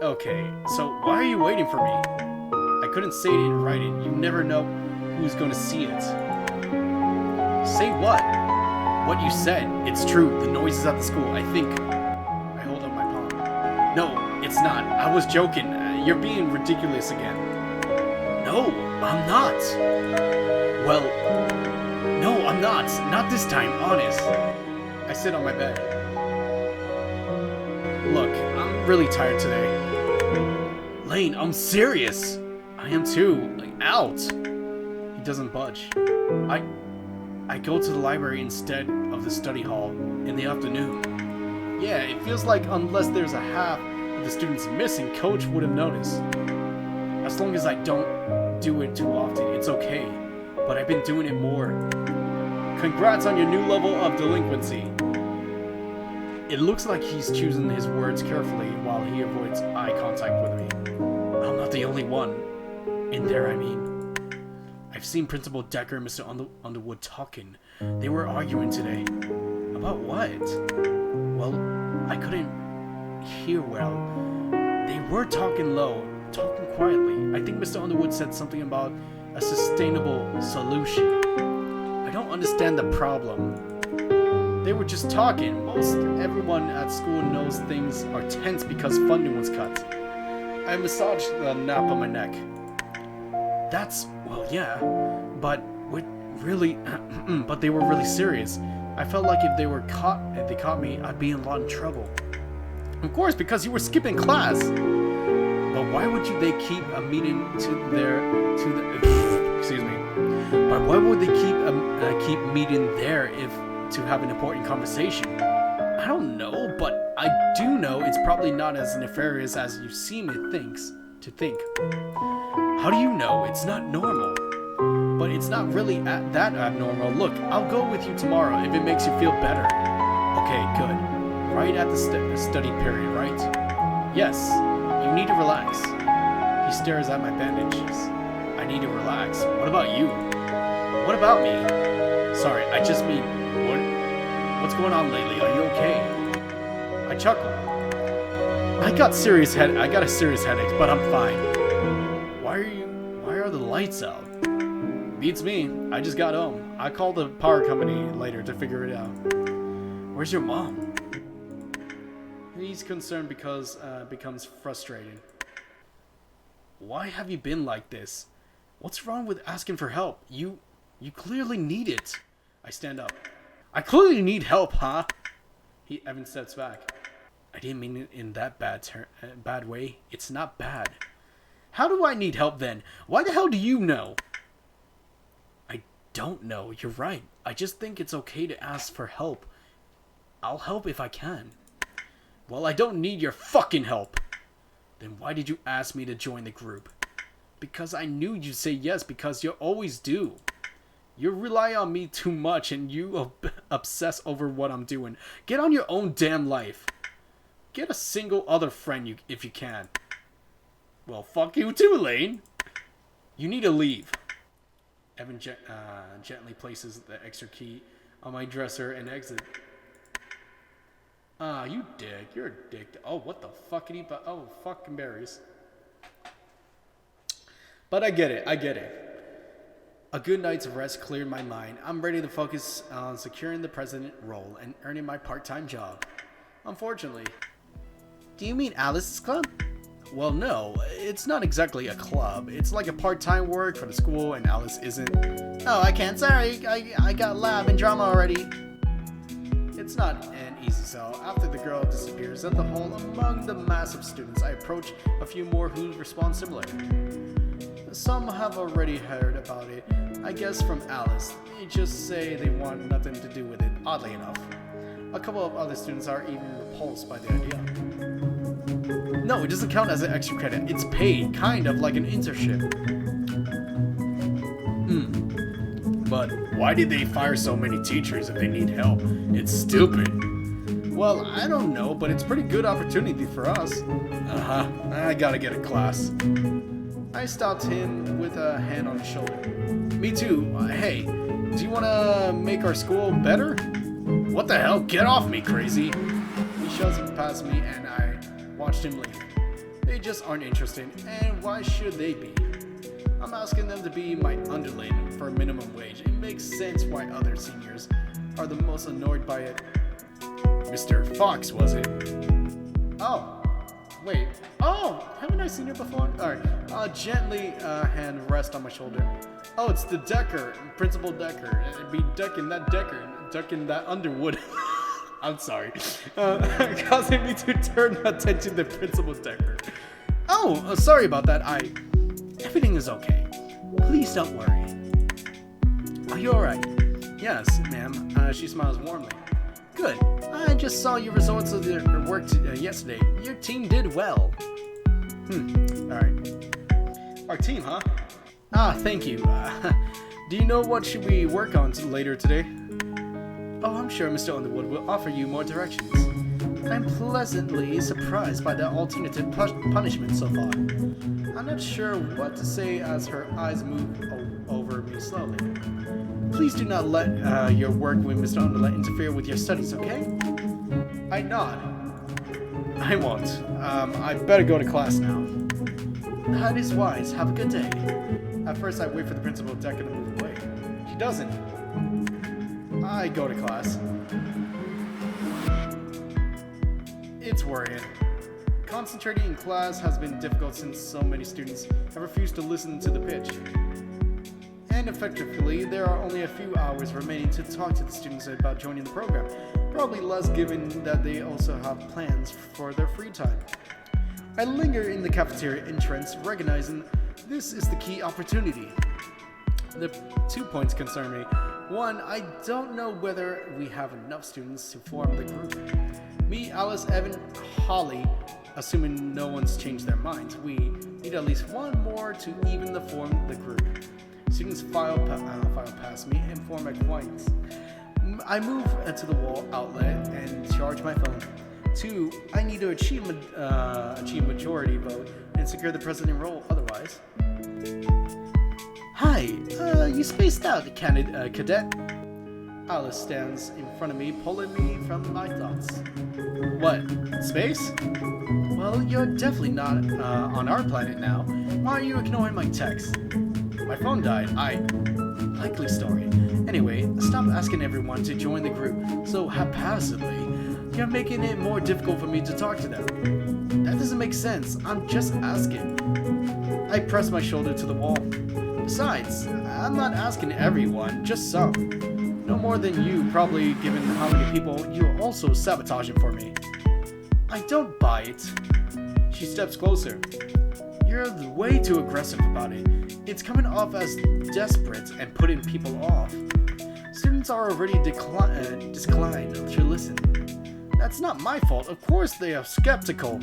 Okay, so why are you waiting for me? I couldn't say it in writing. You never know who's gonna see it. Say what? What you said. It's true. The noise is at the school. I think. I hold up my palm. No, it's not. I was joking. You're being ridiculous again. No, I'm not. Well, no, I'm not. Not this time, honest. I sit on my bed. Look, I'm really tired today. Lane, I'm serious. I am too. Like, out. He doesn't budge. I go to the library instead of the study hall in the afternoon. Yeah, it feels like unless there's a half of the students missing, Coach would have noticed. As long as I don't do it too often, it's okay. But I've been doing it more. Congrats on your new level of delinquency. It looks like he's choosing his words carefully while he avoids eye contact with me. I'm not the only one. In there, I mean. I've seen Principal Decker and Mr. Underwood talking. They were arguing today. About what? Well, I couldn't hear well. They were talking low, talking quietly. I think Mr. Underwood said something about a sustainable solution. I don't understand the problem. They were just talking. Most everyone at school knows things are tense because funding was cut. I massaged the nape on my neck. That's, well, yeah, but but they were really serious. I felt like if they caught me, I'd be in a lot of trouble. Of course, because you were skipping class. But why would they keep a meeting excuse me. But why would they keep meeting there if to have an important conversation? I don't know, but I do know it's probably not as nefarious as you seem to think. How do you know? It's not normal. But it's not really that abnormal. Look, I'll go with you tomorrow if it makes you feel better. Okay, good. Right at the study period, right? Yes, you need to relax. He stares at my bandages. I need to relax. What about you? What about me? Sorry, I just mean, what's going on lately? Are you okay? I chuckle. I got a serious headache, but I'm fine. Why are the lights out? Beats me. I just got home. I called the power company later to figure it out. Where's your mom? He's concerned because becomes frustrating. Why have you been like this? What's wrong with asking for help? You clearly need it. I stand up. I clearly need help, huh? Evan steps back. I didn't mean it in that bad way. It's not bad. How do I need help then? Why the hell do you know? I don't know. You're right. I just think it's okay to ask for help. I'll help if I can. Well, I don't need your fucking help. Then why did you ask me to join the group? Because I knew you'd say yes, because you always do. You rely on me too much and you obsess over what I'm doing. Get on your own damn life. Get a single other friend if you can. Well, fuck you too, Lane. You need to leave. Evan gently places the extra key on my dresser and exit. Ah, you dick. You're a dick. Oh, what the fuck? Oh, fucking berries. But I get it. A good night's rest cleared my mind. I'm ready to focus on securing the president role and earning my part-time job. Unfortunately. Do you mean Alice's club? Well, no, it's not exactly a club. It's like a part-time work for the school, and Alice isn't. Oh, I can't. Sorry, I got lab and drama already. It's not an easy sell. After the girl disappears at the hall among the mass of students, I approach a few more who respond similar. Some have already heard about it, I guess from Alice. They just say they want nothing to do with it, oddly enough. A couple of other students are even repulsed by the idea. No, it doesn't count as an extra credit. It's paid, kind of like an internship. But why did they fire so many teachers if they need help? It's stupid. Well, I don't know, but it's a pretty good opportunity for us. I gotta get a class. I stopped him with a hand on his shoulder. Me too. Hey, do you want to make our school better? What the hell? Get off me, crazy. He shoves past me and I watched him leave. They just aren't interested, and why should they be? I'm asking them to be my underling for minimum wage. It makes sense why other seniors are the most annoyed by it. Mr. Fox, was it? Oh, wait. Oh, haven't I seen her before? Alright, gently hand rest on my shoulder. Oh, it's the Decker, Principal Decker. It'd be ducking that Underwood. I'm sorry. Causing me to turn attention to Principal Decker. Oh, sorry about that. Everything is okay. Please don't worry. Are you alright? Yes, ma'am. She smiles warmly. Good. I just saw your results of your work yesterday. Your team did well. Alright. Our team, huh? Thank you. Do you know what should we work on later today? Oh, I'm sure Mr. Underwood will offer you more directions. I'm pleasantly surprised by the alternative punishment so far. I'm not sure what to say as her eyes move over me slowly. Please do not let your work with Mr. Underwood interfere with your studies, okay? I nod. I won't. I better go to class now. That is wise. Have a good day. At first, I wait for the Principal Decker to move away. She doesn't. I go to class. It's worrying. Concentrating in class has been difficult since so many students have refused to listen to the pitch. And effectively, there are only a few hours remaining to talk to the students about joining the program. Probably less given that they also have plans for their free time. I linger in the cafeteria entrance, recognizing this is the key opportunity. The 2 points concern me. One, I don't know whether we have enough students to form the group. Me, Alice, Evan, Holly, assuming no one's changed their minds, we need at least one more to even form the group. Students file past me and form acquaintance. I move to the wall outlet and charge my phone. 2, I need to achieve majority vote and secure the president role otherwise. Hi, you spaced out, cadet. Alice stands in front of me, pulling me from my thoughts. What, space? Well, you're definitely not on our planet now. Why are you ignoring my text? My phone died. Likely story. Anyway, stop asking everyone to join the group so haphazardly. You're making it more difficult for me to talk to them. That doesn't make sense. I'm just asking. I press my shoulder to the wall. Besides, I'm not asking everyone, just some. No more than you, probably, given how many people you're also sabotaging for me. I don't buy it. She steps closer. You're way too aggressive about it. It's coming off as desperate and putting people off. Students are already disinclined to listen. That's not my fault. Of course they are skeptical.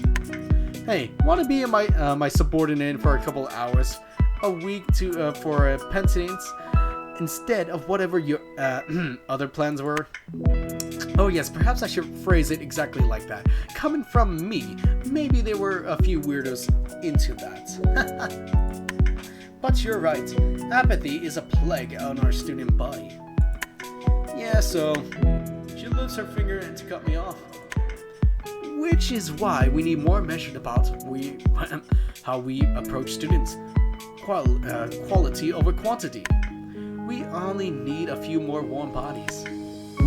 Hey, want to be my subordinate for a couple hours a week for a penitence instead of whatever your other plans were? Oh yes, perhaps I should phrase it exactly like that. Coming from me, maybe there were a few weirdos into that. But you're right. Apathy is a plague on our student body. Yeah, so she lifts her finger to cut me off. Which is why we need more measured about how we approach students. Quality over quantity. We only need a few more warm bodies.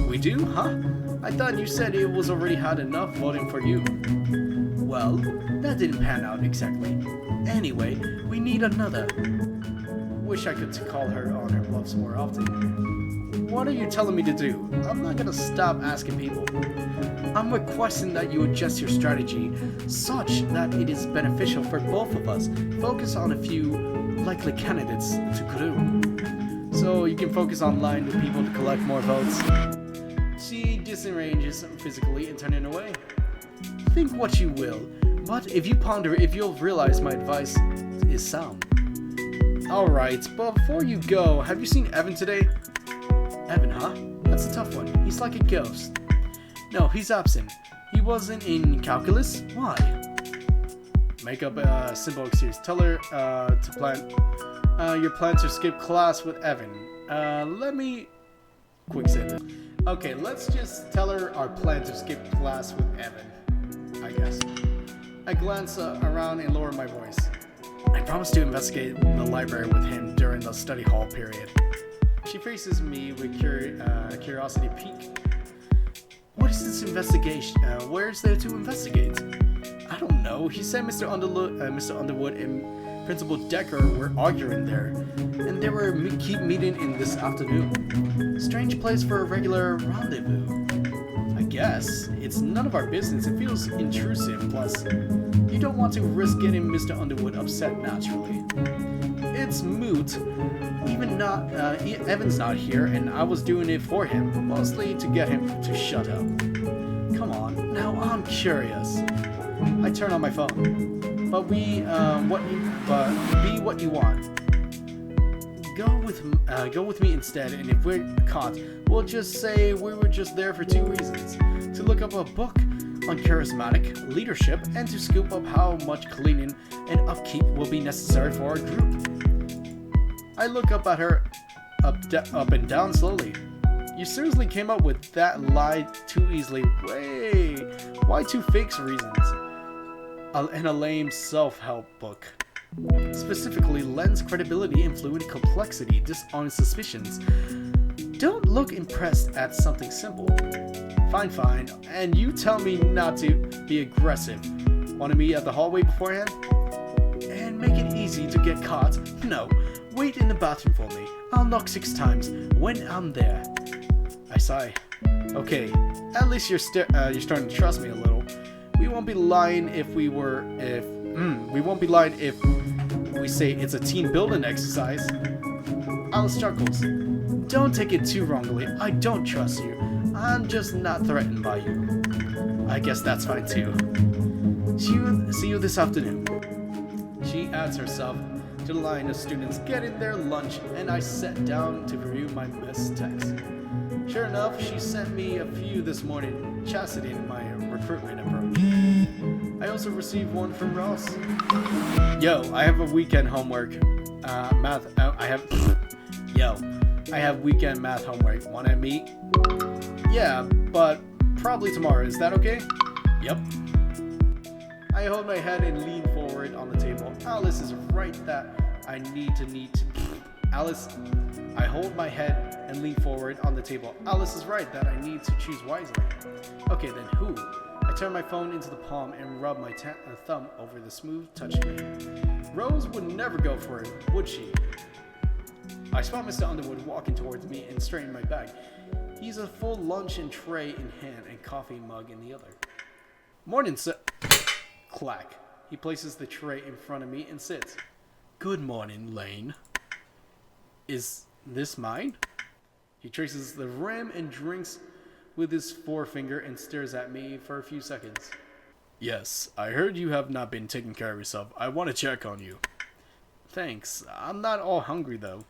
We do, huh? I thought you said it was already had enough voting for you. Well, that didn't pan out exactly. Anyway, we need another. Wish I could call her on her bluffs more often. What are you telling me to do? I'm not gonna stop asking people. I'm requesting that you adjust your strategy such that it is beneficial for both of us. Focus on a few likely candidates to groom. So you can focus on lying to people to collect more votes. She disengages physically and turning away. Think what you will, but if you ponder it, you'll realize my advice is sound. Alright, but before you go, have you seen Evan today? Evan, huh? That's a tough one. He's like a ghost. No, he's absent. He wasn't in calculus? Why? Make up a simple excuse. Tell her to plan your plan to skip class with Evan. Let me quick say this. Okay, let's just tell her our plan to skip class with Evan, I guess. I glance around and lower my voice. I promise to investigate the library with him during the study hall period. She faces me with curiosity pique. What is this investigation? Where is there to investigate? I don't know. He said Mr. Underwood and Principal Decker were arguing there, and they were keep meeting in this afternoon. Strange place for a regular rendezvous. I guess it's none of our business. It feels intrusive. Plus, you don't want to risk getting Mr. Underwood upset naturally. It's moot. Evan's not here, and I was doing it for him, mostly to get him to shut up. Come on, now I'm curious. I turn on my phone. But be what you want. Go with me instead, and if we're caught, we'll just say we were just there for two reasons: to look up a book on charismatic leadership, and to scoop up how much cleaning and upkeep will be necessary for our group. I look up at her, up and down slowly. You seriously came up with that lie too easily. Why two fake reasons? And a lame self-help book. Specifically, lends credibility and fluid complexity, dishonest suspicions. Don't look impressed at something simple. Fine. And you tell me not to be aggressive. Want to meet at the hallway beforehand? And make it easy to get caught? No. Wait in the bathroom for me. I'll knock 6 times when I'm there. I sigh. Okay, at least you're starting to trust me a little. We won't be lying if we say it's a team building exercise. Alice chuckles. Don't take it too wrongly. I don't trust you. I'm just not threatened by you. I guess that's fine too. See you this afternoon. She adds herself to the line of students getting their lunch, and I sat down to review my mess text. Sure enough, she sent me a few this morning, chastening my recruitment approach. I also received one from Ross. Yo, I have a weekend homework. I have weekend math homework. Wanna meet? Yeah, but probably tomorrow. Is that okay? Yep. I hold my head and lean forward on the table. Alice is right that I need to. Alice, I hold my head and lean forward on the table. Alice is right that I need to choose wisely. Okay, then who? I turn my phone into the palm and rub my thumb over the smooth touchscreen. Rose would never go for it, would she? I spot Mr. Underwood walking towards me and straighten my bag. He's a full luncheon tray in hand and coffee mug in the other. Morning, sir. Clack. He places the tray in front of me and sits. Good morning, Lane. Is this mine? He traces the rim and drinks with his forefinger and stares at me for a few seconds. Yes, I heard you have not been taking care of yourself. I want to check on you. Thanks. I'm not all hungry, though.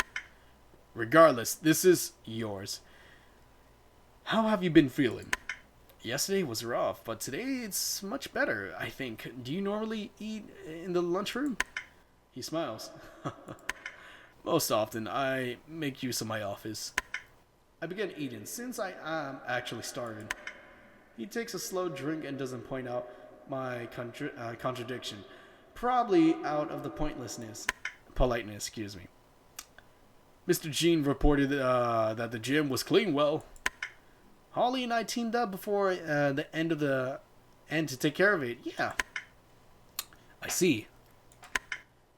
Regardless, this is yours. How have you been feeling? Yesterday was rough, but today it's much better, I think. Do you normally eat in the lunchroom? He smiles. Most often, I make use of my office. I begin eating, since I am actually starving. He takes a slow drink and doesn't point out my contradiction. Probably out of the politeness, excuse me. Mr. Jean reported that the gym was clean well. Holly and I teamed up before the end to take care of it. Yeah. I see.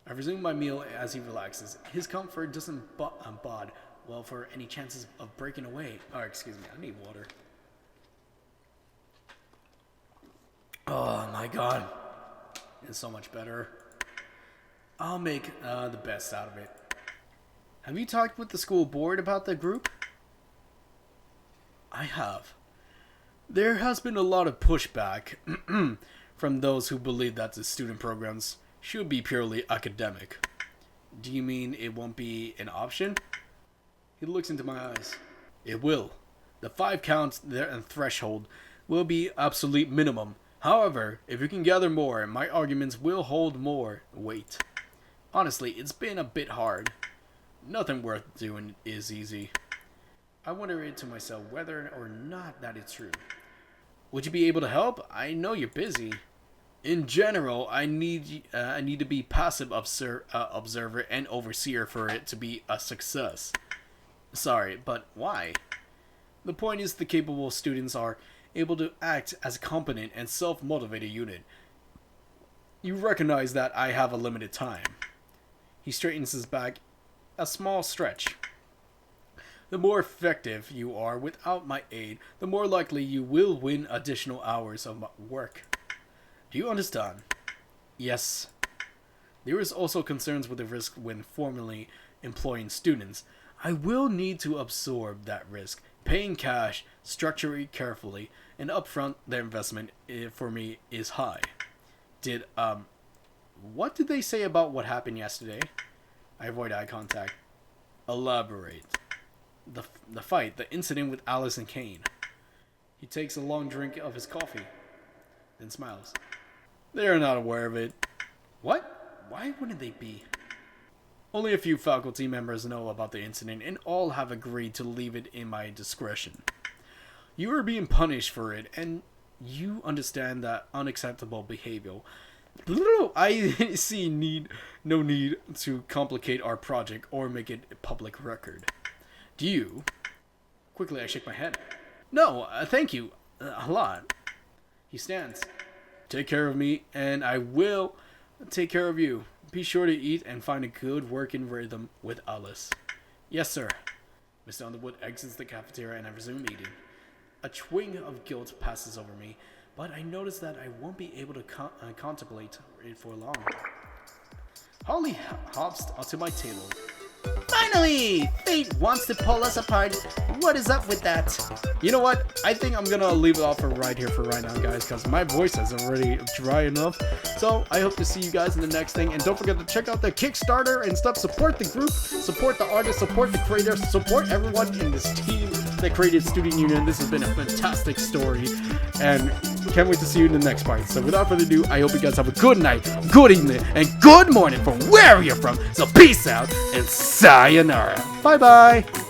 I resume my meal as he relaxes. His comfort doesn't bode well for any chances of breaking away. Oh, excuse me, I need water. Oh my god. It's so much better. I'll make the best out of it. Have you talked with the school board about the group? I have. There has been a lot of pushback from those who believe that the student programs should be purely academic. Do you mean it won't be an option? He looks into my eyes. It will. The 5 counts and threshold will be absolute minimum. However, if you can gather more, my arguments will hold more weight. Honestly, it's been a bit hard. Nothing worth doing is easy. I wonder to myself whether or not that is true. Would you be able to help? I know you're busy. In general, I need to be passive observer and overseer for it to be a success. Sorry, but why? The point is the capable students are able to act as a competent and self-motivated unit. You recognize that I have a limited time. He straightens his back a small stretch. The more effective you are without my aid, the more likely you will win additional hours of work. Do you understand? Yes. There is also concerns with the risk when formally employing students. I will need to absorb that risk, paying cash, structure it carefully, and upfront the investment for me is high. What did they say about what happened yesterday? I avoid eye contact. Elaborate. The fight, the incident with Alice and Kane. He takes a long drink of his coffee, then smiles. They are not aware of it. What? Why wouldn't they be? Only a few faculty members know about the incident, and all have agreed to leave it in my discretion. You are being punished for it, and you understand that unacceptable behavior. I see no need to complicate our project or make it a public record. Do you? Quickly, I shake my head. No, thank you. A lot. He stands. Take care of me, and I will take care of you. Be sure to eat and find a good working rhythm with Alice. Yes, sir. Mr. Underwood exits the cafeteria, and I resume eating. A twinge of guilt passes over me, but I notice that I won't be able to contemplate it for long. Holly hops onto my table. Finally! Fate wants to pull us apart. What is up with that? You know what? I think I'm gonna leave it off for right here for right now, guys, because my voice is already dry enough. So I hope to see you guys in the next thing. And don't forget to check out the Kickstarter and stuff. Support the group, support the artists, support the creators, support everyone in this team that created Student Union. This has been a fantastic story, and can't wait to see you in the next part. So without further ado, I hope you guys have a good night, good evening, and good morning from wherever you're from. So peace out and sayonara. Bye bye.